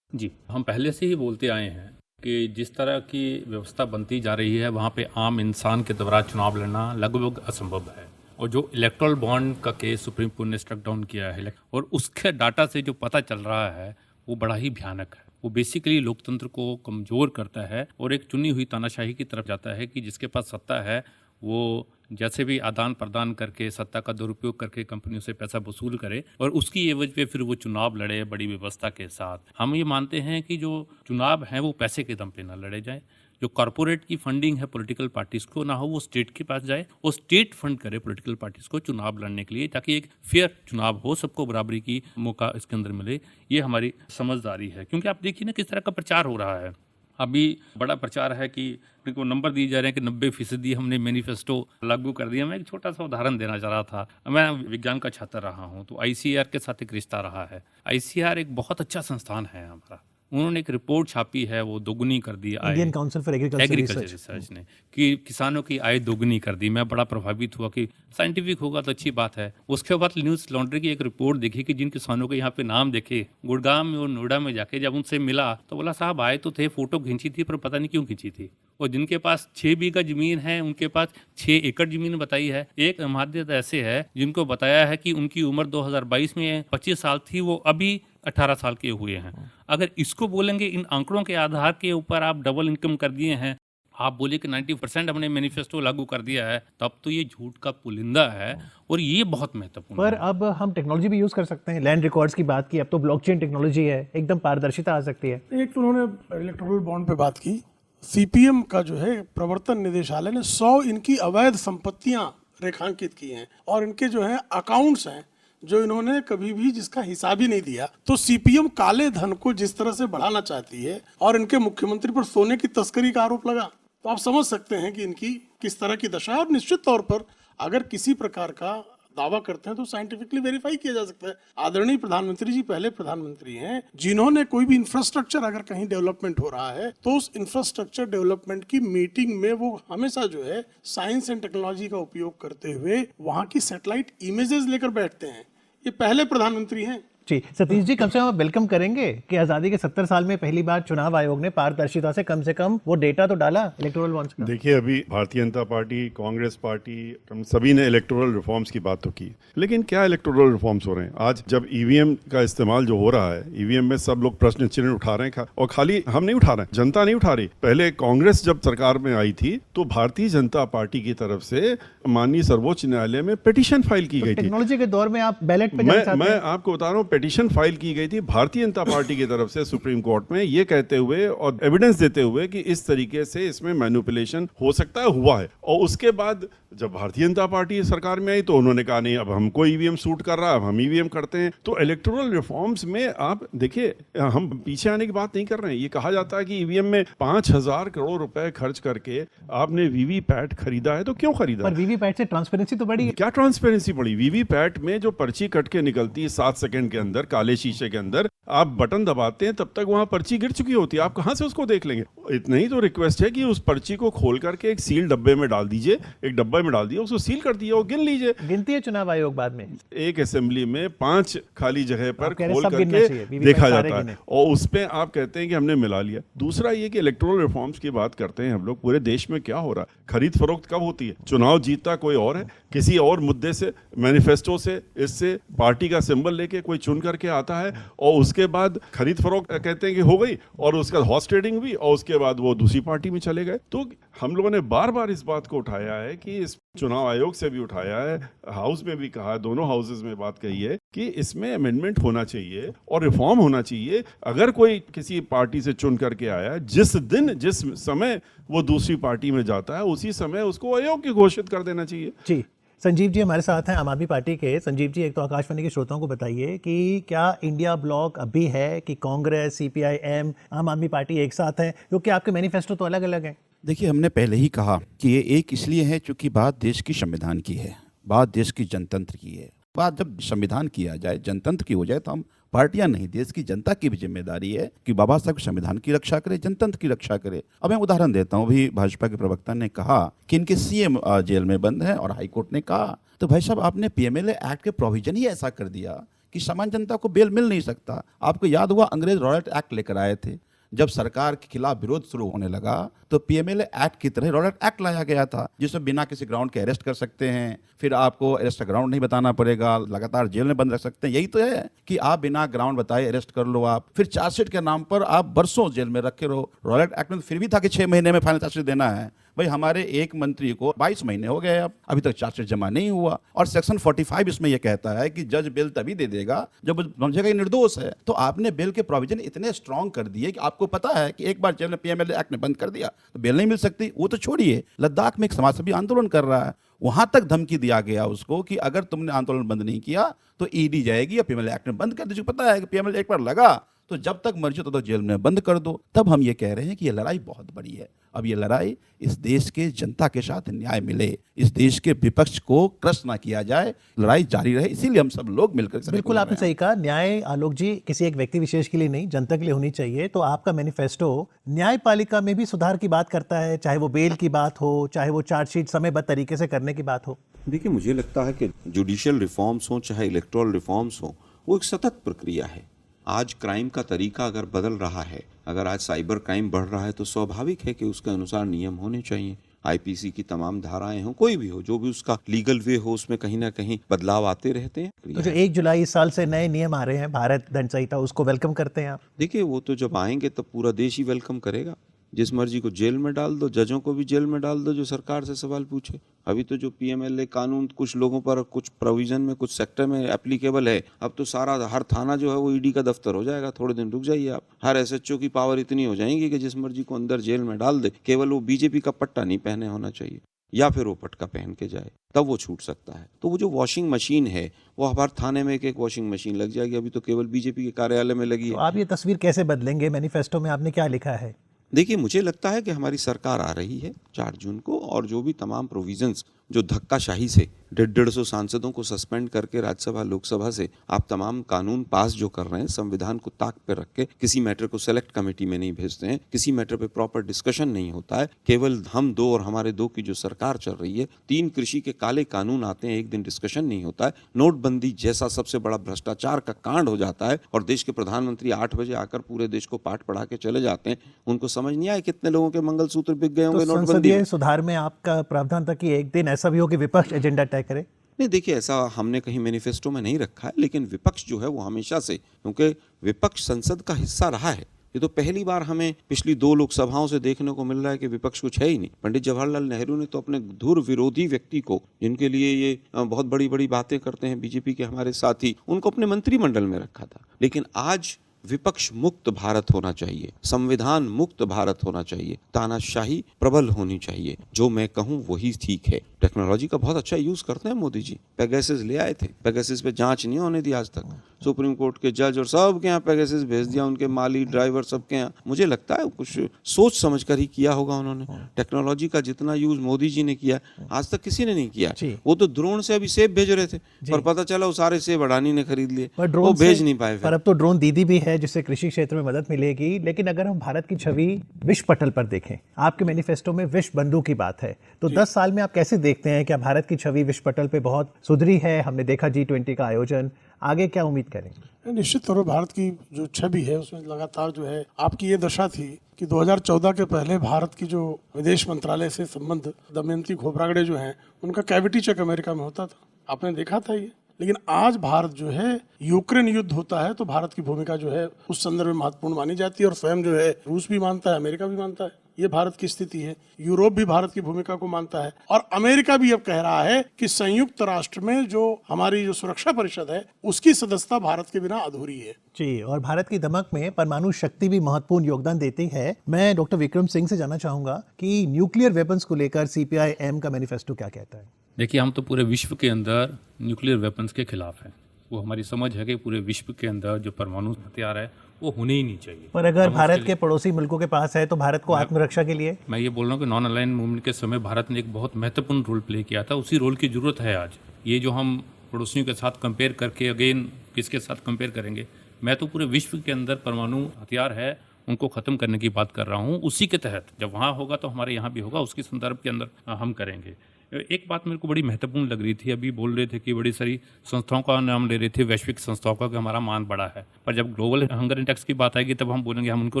जी, हम पहले से ही बोलते आए हैं कि जिस तरह की व्यवस्था बनती जा रही है, वहाँ पे आम इंसान के द्वारा चुनाव लड़ना लगभग असंभव है। और जो इलेक्टोरल बॉन्ड का केस सुप्रीम कोर्ट ने स्ट्रक डाउन किया है, और उसके डाटा से जो पता चल रहा है वो बड़ा ही भयानक है। वो बेसिकली लोकतंत्र को कमज़ोर करता है और एक चुनी हुई तानाशाही की तरफ जाता है कि जिसके पास सत्ता है वो जैसे भी आदान प्रदान करके, सत्ता का दुरुपयोग करके कंपनियों से पैसा वसूल करे और उसकी एवज पे फिर वो चुनाव लड़े बड़ी व्यवस्था के साथ। हम ये मानते हैं कि जो चुनाव हैं वो पैसे के दम पे ना लड़े जाए। जो कॉरपोरेट की फंडिंग है पॉलिटिकल पार्टीज को ना हो, वो स्टेट के पास जाए, वो स्टेट फंड करे पॉलिटिकल पार्टीज को चुनाव लड़ने के लिए, ताकि एक फेयर चुनाव हो, सबको बराबरी की मौका इसके अंदर मिले। ये हमारी समझदारी है। क्योंकि आप देखिए ना किस तरह का प्रचार हो रहा है। अभी बड़ा प्रचार है कि को नंबर दिए जा रहे हैं कि 90% हमने मैनिफेस्टो लागू कर दिया। मैं एक छोटा सा उदाहरण देना चाह रहा था। मैं विज्ञान का छात्र रहा हूँ, तो ICAR के साथ एक रिश्ता रहा है। ICAR एक बहुत अच्छा संस्थान है हमारा। उन्होंने एक रिपोर्ट छापी है, वो दोगुनी कर दी Indian Council for Agriculture Research ने, कि किसानों की आय दोगुनी कर दी। मैं बड़ा प्रभावित हुआ कि साइंटिफिक होगा तो अच्छी बात है। उसके बाद न्यूज़ लॉन्ड्री की एक रिपोर्ट देखी कि जिन किसानों के यहाँ पे नाम देखे, गुड़गांव में और नोएडा में जाके जब उनसे मिला तो बोला साहब आए तो थे, फोटो खींची थी, पर पता नहीं क्यों खींची थी। और जिनके पास 6 बीघा जमीन है, उनके पास 6 एकड़ जमीन बताई है। एक महाद्यत ऐसे है जिनको बताया है कि उनकी उम्र 2022 में 25 साल थी, वो अभी 18 साल के हुए हैं। अगर इसको बोलेंगे इन आंकड़ों के आधार के ऊपर आप डबल इनकम कर दिए हैं, आप बोले कि 90% हमने मैनिफेस्टो लागू कर दिया है, तब तो ये झूठ का पुलिंदा है और ये बहुत महत्वपूर्ण पर है। अब हम टेक्नोलॉजी भी यूज कर सकते हैं। लैंड रिकॉर्ड्स की बात की, अब तो ब्लॉकचेन टेक्नोलॉजी है, एकदम पारदर्शिता आ सकती है। एक तो उन्होंने इलेक्टोरल बॉन्ड पे बात की। CPM का जो है प्रवर्तन निदेशालय ने 100 इनकी अवैध संपत्तियां रेखांकित की हैं और इनके जो है अकाउंट्स हैं जो इन्होंने कभी भी जिसका हिसाब ही नहीं दिया। तो सीपीएम काले धन को जिस तरह से बढ़ाना चाहती है और इनके मुख्यमंत्री पर सोने की तस्करी का आरोप लगा, तो आप समझ सकते हैं कि इनकी किस तरह की दशा है। और निश्चित तौर पर अगर किसी प्रकार का दावा करते हैं तो साइंटिफिकली वेरीफाई किया जा सकता है। आदरणीय प्रधानमंत्री जी पहले प्रधानमंत्री हैं जिन्होंने कोई भी इंफ्रास्ट्रक्चर अगर कहीं डेवलपमेंट हो रहा है तो उस इंफ्रास्ट्रक्चर डेवलपमेंट की मीटिंग में वो हमेशा जो है साइंस एंड टेक्नोलॉजी का उपयोग करते हुए वहां की सैटेलाइट इमेजेस लेकर बैठते हैं। ये पहले प्रधानमंत्री हैं। जी सतीश जी, कम से कम आप वेलकम करेंगे कि आज़ादी के 70 साल में पहली बार चुनाव आयोग ने पारदर्शिता से कम वो डेटा तो डाला इलेक्टोरल बॉन्ड्स का। देखिए, अभी भारतीय जनता पार्टी, कांग्रेस पार्टी, हम सभी ने इलेक्टोरल रिफॉर्म्स की बात तो की, लेकिन क्या इलेक्टोरल रिफॉर्म्स हो रहे हैं? आज जब ईवीएम का इस्तेमाल जो हो रहा है, ईवीएम में सब लोग प्रश्न चिन्ह उठा रहे हैं, और खाली हम नहीं उठा रहे हैं, जनता नहीं उठा रही। पहले कांग्रेस जब सरकार में आई थी तो भारतीय जनता पार्टी की तरफ से माननीय सर्वोच्च न्यायालय में पिटीशन फाइल की गई थी। टेक्नोलॉजी के दौर में आप बैलेट पे मैं आपको बता रहा हूँ, पिटीशन फाइल की गई थी भारतीय जनता पार्टी की तरफ से सुप्रीम कोर्ट में, ये कहते हुए और एविडेंस देते हुए कि इस तरीके से इसमें मैनिपुलेशन हो सकता है, हुआ है। और उसके बाद जब भारतीय जनता पार्टी सरकार में आई तो उन्होंने कहा नहीं, अब हमको ईवीएम सूट कर रहा है, अब हम ईवीएम करते हैं। तो इलेक्टोरल रिफॉर्म्स में आप देखिए, हम पीछे आने की बात नहीं कर रहे हैं। ये कहा जाता है कि ईवीएम में 5,000 करोड़ रुपए खर्च करके आपने वीवीपैट खरीदा है, तो क्यों खरीदा? पर वीवीपैट से ट्रांसपेरेंसी तो बढ़ी है। क्या ट्रांसपेरेंसी बढ़ी? वीवीपैट में जो पर्ची कट के निकलती है 7 सेकंड के अंदर, काले शीशे के अंदर आप बटन दबाते हैं, तब तक वहां पर्ची गिर चुकी होती है। आप कहां से उसको देख लेंगे? इतना ही तो रिक्वेस्ट है कि उस पर्ची को खोल करके एक सील डब्बे में डाल दीजिए, एक डब्बे में डाल दिए, उसको सील कर दिए और गिन लीजिए। गिनती है चुनाव आयोग बाद में एक असेंबली में 5 खाली जगह पर कह रहे खोल सब गिनना करके चाहिए, देखा सारे जाता गिने। है, और उस पे आप कहते हैं कि हमने मिला लिया। दूसरा ये कि इलेक्टोरल रिफॉर्म्स की बात करते हैं हम लोग, पूरे देश में क्या हो रहा है? खरीद फरोख्त कब होती है? चुनाव जीतता कोई और है, किसी और मुद्दे से, मैनिफेस्टो से, इससे पार्टी का सिंबल लेके कोई चुन करके आता है, और उसके बाद खरीद फरोख्त कहते हैं कि हो गई, और उसका हॉर्स ट्रेडिंग हुई, और उसके बाद वो दूसरी पार्टी में चले गए। तो हम लोगों ने बार बार इस बात को उठाया है कि इस चुनाव आयोग से भी उठाया है, हाउस में भी कहा, दोनों हाउसेज में बात कही है कि इसमें अमेंडमेंट होना चाहिए और रिफॉर्म होना चाहिए। अगर कोई किसी पार्टी से चुन करके आया, जिस दिन जिस समय वो दूसरी पार्टी में जाता है, उसी समय उसको अयोग्य घोषित कर देना चाहिए। जी संजीव जी हमारे साथ हैं आम आदमी पार्टी के। संजीव जी, एक तो आकाशवाणी के श्रोताओं को बताइए कि क्या इंडिया ब्लॉक अभी है कि कांग्रेस, सीपीआई-एम, आम आदमी पार्टी एक साथ है, क्योंकि आपके मैनिफेस्टो तो अलग अलग हैं? देखिए, हमने पहले ही कहा कि ये एक इसलिए है क्योंकि बात देश की संविधान की है, बात देश की जनतंत्र की है। बात जब संविधान किया जाए, जनतंत्र की हो जाए, तो हम पार्टियां नहीं, देश की जनता की भी जिम्मेदारी है कि बाबा साहब संविधान की रक्षा करे, जनतंत्र की रक्षा करे। अब मैं उदाहरण देता हूं, अभी भाजपा के प्रवक्ता ने कहा कि इनके सीएम जेल में बंद है और हाईकोर्ट ने कहा, तो भाई साहब आपने पीएमएलए एक्ट के प्रोविजन ही ऐसा कर दिया कि सामान्य जनता को बेल मिल नहीं सकता। आपको याद हुआ अंग्रेज रॉयल्ट एक्ट लेकर आए थे, जब सरकार के खिलाफ विरोध शुरू होने लगा तो पीएमएलए एक्ट की तरह रॉयल्ट एक्ट लाया गया था, जिसमें बिना किसी ग्राउंड के अरेस्ट कर सकते हैं, फिर आपको अरेस्ट का ग्राउंड नहीं बताना पड़ेगा, लगातार जेल में बंद रख सकते हैं। यही तो है कि आप बिना ग्राउंड बताए अरेस्ट कर लो, आप फिर चार्जशीट के नाम पर आप बरसों जेल में रखे रहो। रॉयल्ट एक्ट में फिर भी था कि 6 महीने में फाइनल चार्जशीट देना है। भाई हमारे एक मंत्री को 22 महीने हो गए, अब अभी तक चार्जशीट जमा नहीं हुआ, और सेक्शन 45 इसमें यह कहता है कि जज बेल तभी दे देगा जब समझेगा ये निर्दोष है। तो आपने बेल के प्रोविजन इतने स्ट्रांग कर दिए कि आपको पता है कि एक बार जेल में पीएमएलए एक्ट ने बंद कर दिया तो बेल नहीं मिल सकती। वो तो छोड़िए, लद्दाख में एक समाजसेवी आंदोलन कर रहा है, वहां तक धमकी दिया गया उसको कि अगर तुमने आंदोलन बंद नहीं किया तो ईडी जाएगी या पीएमएलए एक्ट में बंद कर दीजिए। पता है कि पीएमएलए एक बार लगा तो जब तक मर्जी तब तक जेल में बंद कर दो। तब हम ये कह रहे हैं कि ये लड़ाई बहुत बड़ी है। अब ये लड़ाई इस देश के जनता के साथ न्याय मिले, इस देश के विपक्ष को क्रश ना किया जाए, लड़ाई जारी रहे, इसीलिए हम सब लोग मिलकर। बिल्कुल आपने सही कहा, न्याय आलोक जी किसी एक व्यक्ति विशेष के लिए नहीं, जनता के लिए होनी चाहिए। तो आपका मैनिफेस्टो न्यायपालिका में भी सुधार की बात करता है, चाहे वो बेल की बात हो, चाहे वो चार्जशीट समयबद्ध तरीके से करने की बात हो। देखिए, मुझे लगता है कि जुडिशियल रिफॉर्म्स हो चाहे इलेक्टोरल रिफॉर्म्स हो, वो एक सतत प्रक्रिया है। आज क्राइम का तरीका अगर बदल रहा है, अगर आज साइबर क्राइम बढ़ रहा है, तो स्वाभाविक है कि उसके अनुसार नियम होने चाहिए। आईपीसी की तमाम धाराएं हो, कोई भी हो, जो भी उसका लीगल वे हो, उसमें कहीं ना कहीं बदलाव आते रहते हैं। तो जो 1 जुलाई इस साल से नए नियम आ रहे हैं, भारत दंड संहिता, उसको वेलकम करते हैं आप? देखिए, वो तो जब आएंगे तब पूरा देश ही वेलकम करेगा। जिस मर्जी को जेल में डाल दो, जजों को भी जेल में डाल दो जो सरकार से सवाल पूछे। अभी तो जो पीएमएलए कानून कुछ लोगों पर, कुछ प्रोविजन में, कुछ सेक्टर में एप्लीकेबल है, अब तो सारा हर थाना जो है वो ईडी का दफ्तर हो जाएगा। थोड़े दिन रुक जाइए आप, हर एसएचओ की पावर इतनी हो जाएगी कि जिस मर्जी को अंदर जेल में डाल दे। केवल वो बीजेपी का पट्टा नहीं पहने होना चाहिए। या फिर वो पटका पहन के जाए, तब वो छूट सकता है। तो वो जो वॉशिंग मशीन है वो हर थाने में एक वॉशिंग मशीन लग जाएगी। अभी तो केवल बीजेपी के कार्यालय में लगी तो है। आप ये तस्वीर कैसे बदलेंगे? मैनिफेस्टो में आपने क्या लिखा है? देखिए, मुझे लगता है कि हमारी सरकार आ रही है 4 जून को, और जो भी तमाम प्रोविजंस जो धक्काशाही से 150 सांसदों को सस्पेंड करके राज्यसभा लोकसभा से आप तमाम कानून पास जो कर रहे हैं, संविधान को ताक पे रख के, किसी मैटर को सेलेक्ट कमेटी में नहीं भेजते हैं, किसी मैटर पे प्रॉपर डिस्कशन नहीं होता है, केवल हम दो और हमारे दो की जो सरकार चल रही है, 3 कृषि के काले कानून आते हैं, एक दिन डिस्कशन नहीं होता है, नोटबंदी जैसा सबसे बड़ा भ्रष्टाचार का कांड हो जाता है और देश के प्रधानमंत्री 8 बजे आकर पूरे देश को पाठ पढ़ा के चले जाते हैं। उनको समझ नहीं आया कितने लोगों के मंगलसूत्र बिक गए होंगे तो नोटबंदी संसदीय में। सुधार में आपका प्रावधान था कि एक दिन ऐसा भी हो कि विपक्ष एजेंडा तय करे? नहीं, देखिए, ऐसा हमने कहीं मैनिफेस्टो में नहीं रखा है, लेकिन विपक्ष जो है वो हमेशा से, क्योंकि विपक्ष संसद का हिस्सा रहा है, ये तो पहली बार हमें पिछली 2 लोकसभाओं से देखने को मिल रहा है कि विपक्ष कुछ है ही नहीं। पंडित जवाहरलाल नेहरू ने तो अपने धुर विरोधी व्यक्ति को, जिनके लिए ये बहुत बड़ी बड़ी बातें करते हैं बीजेपी के हमारे साथी, उनको अपने मंत्रिमंडल में रखा था। लेकिन आज विपक्ष मुक्त भारत होना चाहिए, संविधान मुक्त भारत होना चाहिए, तानाशाही प्रबल होनी चाहिए। जो मैं कहूं वही ठीक है। टेक्नोलॉजी का बहुत अच्छा यूज करते हैं मोदी जी। पेगासस ले आए थे, पेगासस पे जांच नहीं होने दी आज तक। सुप्रीम कोर्ट के जज और सब के यहाँ पेगासस भेज दिया, उनके माली ड्राइवर सबके यहाँ। मुझे लगता है कुछ सोच समझ कर ही किया होगा उन्होंने। टेक्नोलॉजी का जितना यूज मोदी जी ने किया आज तक किसी ने नहीं किया। वो तो ड्रोन से अभी सेब भेज रहे थे, पर पता चला वो सारे सेब अडानी ने खरीद लिए, वो भेज नहीं पाए। पर अब तो ड्रोन दीदी भी है जिससे कृषि क्षेत्र में मदद मिलेगी। लेकिन अगर हम भारत की छवि विश्व पटल पर देखें, आपके मैनिफेस्टो में विश्व बंधु की बात है, तो 10 साल में आप कैसे देखते हैं? क्या भारत की छवि विश्व पटल पे बहुत सुधरी है? हमने देखा G20 का आयोजन, आगे क्या उम्मीद करेंगे? निश्चित तौर पर भारत की जो छवि है उसमें लगातार जो है आपकी ये दशा थी कि 2014 के पहले भारत की जो विदेश मंत्रालय से संबंध दमयंती खोब्रागड़े जो हैं उनका कैविटी चेक अमेरिका में होता था, आपने देखा था ये। लेकिन आज भारत जो है, यूक्रेन युद्ध होता है तो भारत की भूमिका जो है उस संदर्भ में महत्वपूर्ण मानी जाती है, और स्वयं जो है रूस भी मानता है, अमेरिका भी मानता है, ये भारत की स्थिति है। यूरोप भी भारत की भूमिका को मानता है, और अमेरिका भी अब कह रहा है कि संयुक्त राष्ट्र में जो हमारी जो सुरक्षा परिषद है उसकी सदस्यता भारत के बिना अधूरी है। जी, और भारत की दमक में परमाणु शक्ति भी महत्वपूर्ण योगदान देती है। मैं डॉक्टर विक्रम सिंह से जानना चाहूंगा कि न्यूक्लियर वेपन्स को लेकर CPI-M का मैनिफेस्टो क्या कहता है? देखिए, हम तो पूरे विश्व के अंदर न्यूक्लियर वेपन्स के खिलाफ हैं। वो हमारी समझ है कि पूरे विश्व के अंदर जो परमाणु हथियार है वो होने ही नहीं चाहिए। पर अगर भारत के पड़ोसी मुल्कों के पास है तो भारत को आत्मरक्षा के लिए, मैं ये बोल रहा हूँ कि नॉन अलाइन मूवमेंट के समय भारत ने एक बहुत महत्वपूर्ण रोल प्ले किया था, उसी रोल की जरूरत है आज। ये जो हम पड़ोसियों के साथ कंपेयर करके अगेन किसके साथ कंपेयर करेंगे, मैं तो पूरे विश्व के अंदर परमाणु हथियार है उनको खत्म करने की बात कर रहा हूँ। उसी के तहत जब वहाँ होगा तो हमारे यहाँ भी होगा, उसके संदर्भ के अंदर हम करेंगे। एक बात मेरे को बड़ी महत्वपूर्ण लग रही थी, अभी बोल रहे थे कि बड़ी सारी संस्थाओं का नाम ले रहे थे, वैश्विक संस्थाओं का, कि हमारा मान बड़ा है, पर जब ग्लोबल हंगर इंडेक्स की बात आएगी तब हम बोलेंगे हम उनको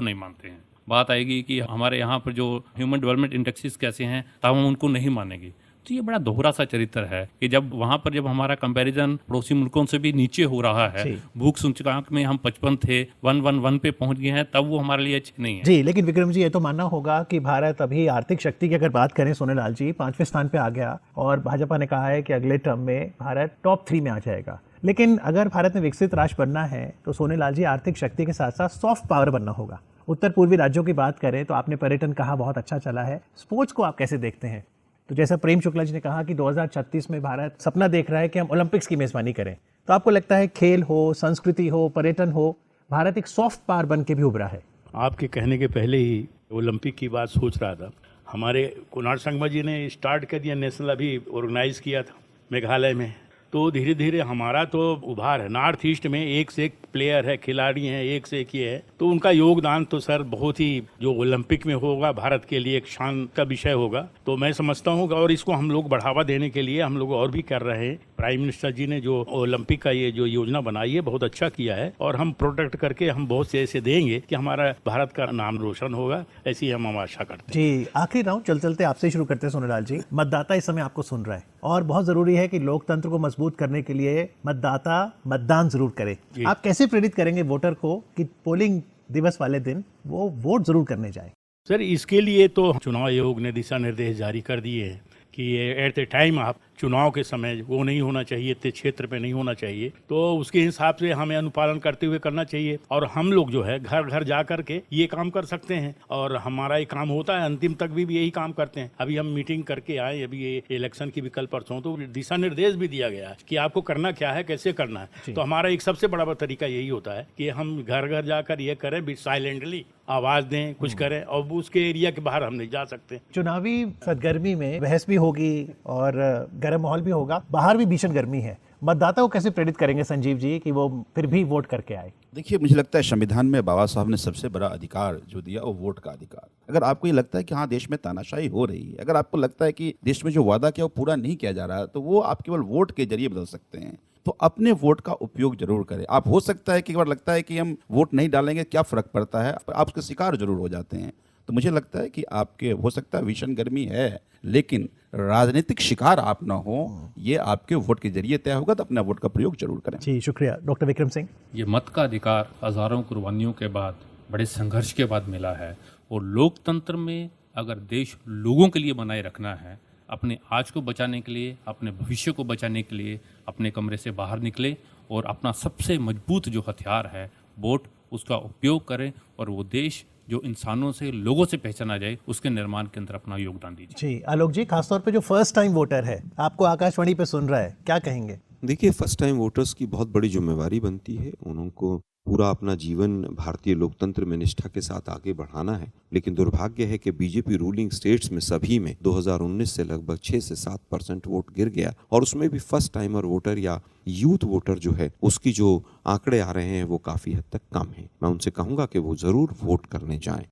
नहीं मानते हैं। बात आएगी कि हमारे यहाँ पर जो ह्यूमन डेवलपमेंट इंडेक्सेस कैसे हैं तब हम उनको नहीं मानेंगे। तो ये बड़ा दोहरा सा चरित्र है कि जब वहाँ पर जब हमारा कंपैरिजन पड़ोसी मुल्कों से भी नीचे हो रहा है, भूख सूचकांक में हम 55 थे, 111 पे पहुंच गए हैं, तब वो हमारे लिए अच्छे नहीं है। जी, लेकिन विक्रम जी ये तो मानना होगा कि भारत अभी आर्थिक शक्ति की अगर बात करें, सोनेलाल जी 5वें स्थान पे आ गया और भाजपा ने कहा है कि अगले टर्म में भारत टॉप 3 में आ जाएगा। लेकिन अगर भारत में विकसित राष्ट्र बनना है तो सोनेलाल जी आर्थिक शक्ति के साथ साथ सॉफ्ट पावर बनना होगा। उत्तर पूर्वी राज्यों की बात करें तो आपने पर्यटन कहा बहुत अच्छा चला है, स्पोर्ट्स को आप कैसे देखते हैं? तो जैसा प्रेम शुक्ला जी ने कहा कि 2036 में भारत सपना देख रहा है कि हम ओलंपिक्स की मेजबानी करें, तो आपको लगता है खेल हो, संस्कृति हो, पर्यटन हो, भारत एक सॉफ्ट पावर बन के भी उभरा है? आपके कहने के पहले ही ओलंपिक की बात सोच रहा था। हमारे कुणाल संगमा जी ने स्टार्ट कर दिया, नेशनल अभी ऑर्गेनाइज किया था मेघालय में, तो धीरे धीरे हमारा तो उभार है। नॉर्थ ईस्ट में एक से एक प्लेयर है, खिलाड़ी हैं, एक से एक ये है, तो उनका योगदान तो सर बहुत ही जो ओलंपिक में होगा भारत के लिए एक शान का विषय होगा। तो मैं समझता हूँ और इसको हम लोग बढ़ावा देने के लिए हम लोग और भी कर रहे हैं। प्राइम मिनिस्टर जी ने जो ओलंपिक का ये जो योजना बनाई है बहुत अच्छा किया है, और हम प्रोटेक्ट करके हम बहुत से ऐसे देंगे कि हमारा भारत का नाम रोशन होगा, ऐसी हम आशा करते हैं। जी, आखिरी राउंड चलते चलते आपसे शुरू करते हैं सोनेलाल जी। मतदाता इस समय आपको सुन रहा है और बहुत जरूरी है कि लोकतंत्र को मजबूत करने के लिए मतदाता मतदान जरूर करे। आप कैसे प्रेरित करेंगे वोटर को कि पोलिंग दिवस वाले दिन वो वोट जरूर करने जाए? सर, इसके लिए तो चुनाव आयोग ने दिशा निर्देश जारी कर दिए हैं कि एट द टाइम आप चुनाव के समय वो नहीं होना चाहिए, इतने क्षेत्र पे नहीं होना चाहिए, तो उसके हिसाब से हमें अनुपालन करते हुए करना चाहिए। और हम लोग जो है घर घर जा कर के ये काम कर सकते हैं और हमारा ये काम होता है, अंतिम तक भी यही काम करते हैं। अभी हम मीटिंग करके आए, अभी ये इलेक्शन की भी कल परसों, तो दिशा निर्देश भी दिया गया है कि आपको करना क्या है, कैसे करना है। तो हमारा एक सबसे बड़ा तरीका यही होता है कि हम घर घर जाकर ये करें, भी साइलेंटली आवाज दें, कुछ करें, और उसके एरिया के बाहर हम नहीं जा सकते। चुनावी सरगर्मी में बहस भी होगी और गर्म माहौल भी होगा, बाहर भी भीषण गर्मी है। मतदाता को कैसे प्रेरित करेंगे संजीव जी कि वो फिर भी वोट करके आए? देखिए, मुझे लगता है संविधान में बाबा साहब ने सबसे बड़ा अधिकार जो दिया वो वोट का अधिकार। अगर आपको ये लगता है कि हाँ देश में तानाशाही हो रही है, अगर आपको लगता है कि देश में जो वादा किया वो पूरा नहीं किया जा रहा, तो वो आप केवल वोट के जरिए बदल सकते हैं। तो अपने वोट का उपयोग जरूर करें। आप हो सकता है कि एक बार लगता है कि हम वोट नहीं डालेंगे क्या फर्क पड़ता है, आप उसके शिकार जरूर हो जाते हैं। तो मुझे लगता है कि आपके हो सकता है भीषण गर्मी है, लेकिन राजनीतिक शिकार आप ना हो, ये आपके वोट के जरिए तय होगा। तो अपना वोट का प्रयोग जरूर करें। जी शुक्रिया। डॉक्टर विक्रम सिंह। ये मत का अधिकार हजारों कुर्बानियों के बाद, बड़े संघर्ष के बाद मिला है, और लोकतंत्र में अगर देश लोगों के लिए बनाए रखना है, अपने आज को बचाने के लिए, अपने भविष्य को बचाने के लिए अपने कमरे से बाहर निकले और अपना सबसे मजबूत जो हथियार है वोट, उसका उपयोग करें और वो देश जो इंसानों से, लोगों से पहचाना जाए, उसके निर्माण के अंदर अपना योगदान दीजिए। जी आलोक जी, खासतौर पे जो फर्स्ट टाइम वोटर है, आपको आकाशवाणी पे सुन रहा है, क्या कहेंगे? देखिए, फर्स्ट टाइम वोटर्स की बहुत बड़ी जिम्मेवारी बनती है। उनको पूरा अपना जीवन भारतीय लोकतंत्र में निष्ठा के साथ आगे बढ़ाना है। लेकिन दुर्भाग्य है कि बीजेपी रूलिंग स्टेट्स में सभी में 2019 से लगभग 6 से 7% वोट गिर गया, और उसमें भी फर्स्ट टाइमर वोटर या यूथ वोटर जो है उसकी जो आंकड़े आ रहे हैं वो काफी हद तक कम है। मैं उनसे कहूंगा कि वो जरूर वोट करने जाएं।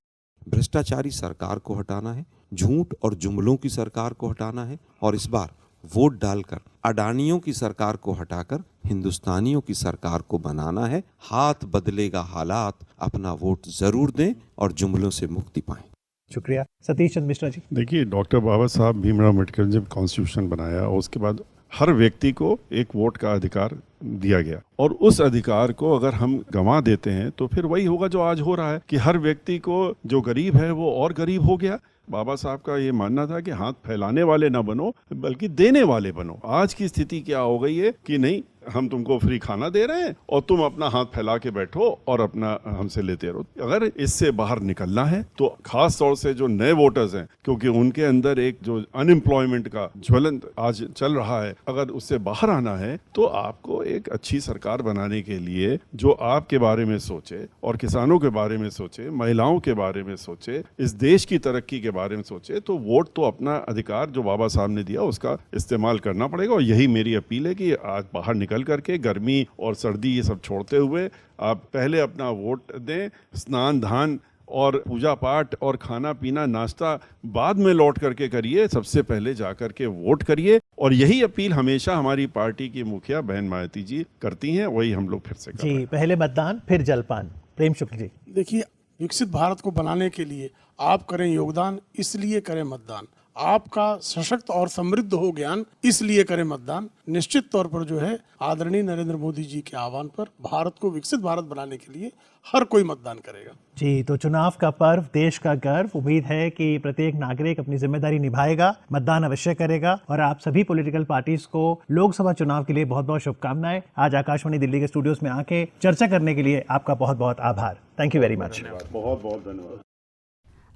भ्रष्टाचारी सरकार को हटाना है, झूठ और जुमलों की सरकार को हटाना है, और इस बार वोट डालकर अडानियों की सरकार को हटाकर हिंदुस्तानियों की सरकार को बनाना है। हाथ बदलेगा हालात, अपना वोट जरूर दें और जुमलों से मुक्ति पाएं। शुक्रिया। सतीश चंद्र मिश्रा जी। देखिए, डॉक्टर बाबा साहब भीमराव अम्बेडकर ने जब कॉन्स्टिट्यूशन बनाया और उसके बाद हर व्यक्ति को एक वोट का अधिकार दिया गया, और उस अधिकार को अगर हम गंवा देते हैं तो फिर वही होगा जो आज हो रहा है कि हर व्यक्ति को, जो गरीब है वो और गरीब हो गया। बाबा साहब का ये मानना था कि हाथ फैलाने वाले ना बनो बल्कि देने वाले बनो। आज की स्थिति क्या हो गई है कि नहीं, हम तुमको फ्री खाना दे रहे हैं और तुम अपना हाथ फैला के बैठो और अपना हमसे लेते रहो। अगर इससे बाहर निकलना है तो खास तौर से जो नए वोटर्स हैं, क्योंकि उनके अंदर एक जो अनएम्प्लॉयमेंट का ज्वलंत आज चल रहा है, अगर उससे बाहर आना है तो आपको एक अच्छी सरकार बनाने के लिए जो आपके बारे में सोचे और किसानों के बारे में सोचे, महिलाओं के बारे में सोचे, इस देश की तरक्की के बारे में सोचे, तो वोट तो अपना अधिकार जो बाबा साहब ने दिया उसका इस्तेमाल करना पड़ेगा। और यही मेरी अपील है कि आज बाहर निकल करके गर्मी और सर्दी ये सब छोड़ते हुए आप पहले अपना वोट दें। स्नान दान और पूजा पाठ और खाना पीना नाश्ता बाद में लौट करके करिए, सबसे पहले जाकर के वोट करिए। और यही अपील हमेशा हमारी पार्टी की मुखिया बहन मायावती जी करती हैं, वही हम लोग फिर से कर रहे हैं। पहले मतदान फिर जलपान। प्रेम शुक्ल जी। देखिए, विकसित भारत को बनाने के लिए आप करें योगदान, इसलिए करें मतदान। आपका सशक्त और समृद्ध हो ज्ञान, इसलिए करें मतदान। निश्चित तौर पर जो है आदरणीय नरेंद्र मोदी जी के आह्वान पर भारत को विकसित भारत बनाने के लिए हर कोई मतदान करेगा। जी, तो चुनाव का पर्व, देश का गर्व। उम्मीद है कि प्रत्येक नागरिक अपनी जिम्मेदारी निभाएगा, मतदान अवश्य करेगा। और आप सभी पॉलिटिकल पार्टीज को लोकसभा चुनाव के लिए बहुत बहुत शुभकामनाएं। आज आकाशवाणी दिल्ली के स्टूडियोज में आके चर्चा करने के लिए आपका बहुत बहुत आभार। Thank you very much. बहुत बहुत धन्यवाद।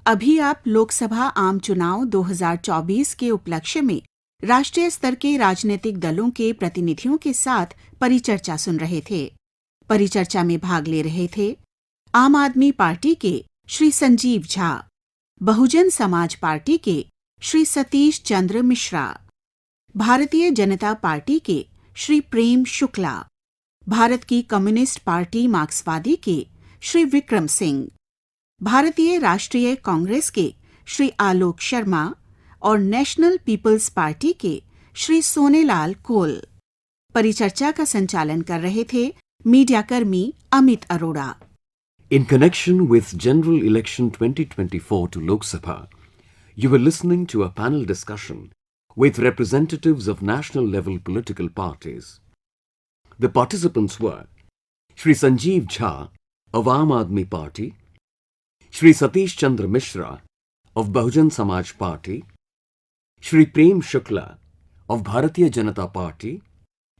अभी आप लोकसभा आम चुनाव 2024 के उपलक्ष्य में राष्ट्रीय स्तर के राजनीतिक दलों के प्रतिनिधियों के साथ परिचर्चा सुन रहे थे। परिचर्चा में भाग ले रहे थे आम आदमी पार्टी के श्री संजीव झा, बहुजन समाज पार्टी के श्री सतीश चंद्र मिश्रा, भारतीय जनता पार्टी के श्री प्रेम शुक्ला, भारत की कम्युनिस्ट पार्टी मार्क्सवादी के श्री विक्रम सिंह, भारतीय राष्ट्रीय कांग्रेस के श्री आलोक शर्मा और नेशनल पीपल्स पार्टी के श्री सोनेलाल कोल। परिचर्चा का संचालन कर रहे थे मीडिया कर्मी Amit Arora. In connection with General Election 2024 to Lok Sabha, you were listening to a panel discussion with representatives of national level political parties. The participants were Shri Sanjeev Jha of Aam Aadmi Party, Shri Satish Chandra Mishra of Bahujan Samaj Party, Shri Prem Shukla of Bharatiya Janata Party,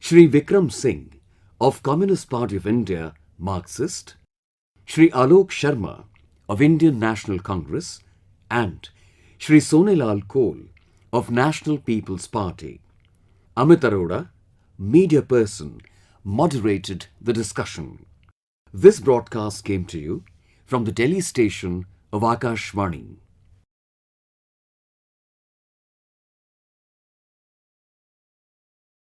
Shri Vikram Singh of Communist Party of India, Marxist, Shri Alok Sharma of Indian National Congress and Shri Sonelal Kaul of National People's Party. Amit Arora, media person, moderated the discussion. This broadcast came to you from the Delhi station of Akashvani.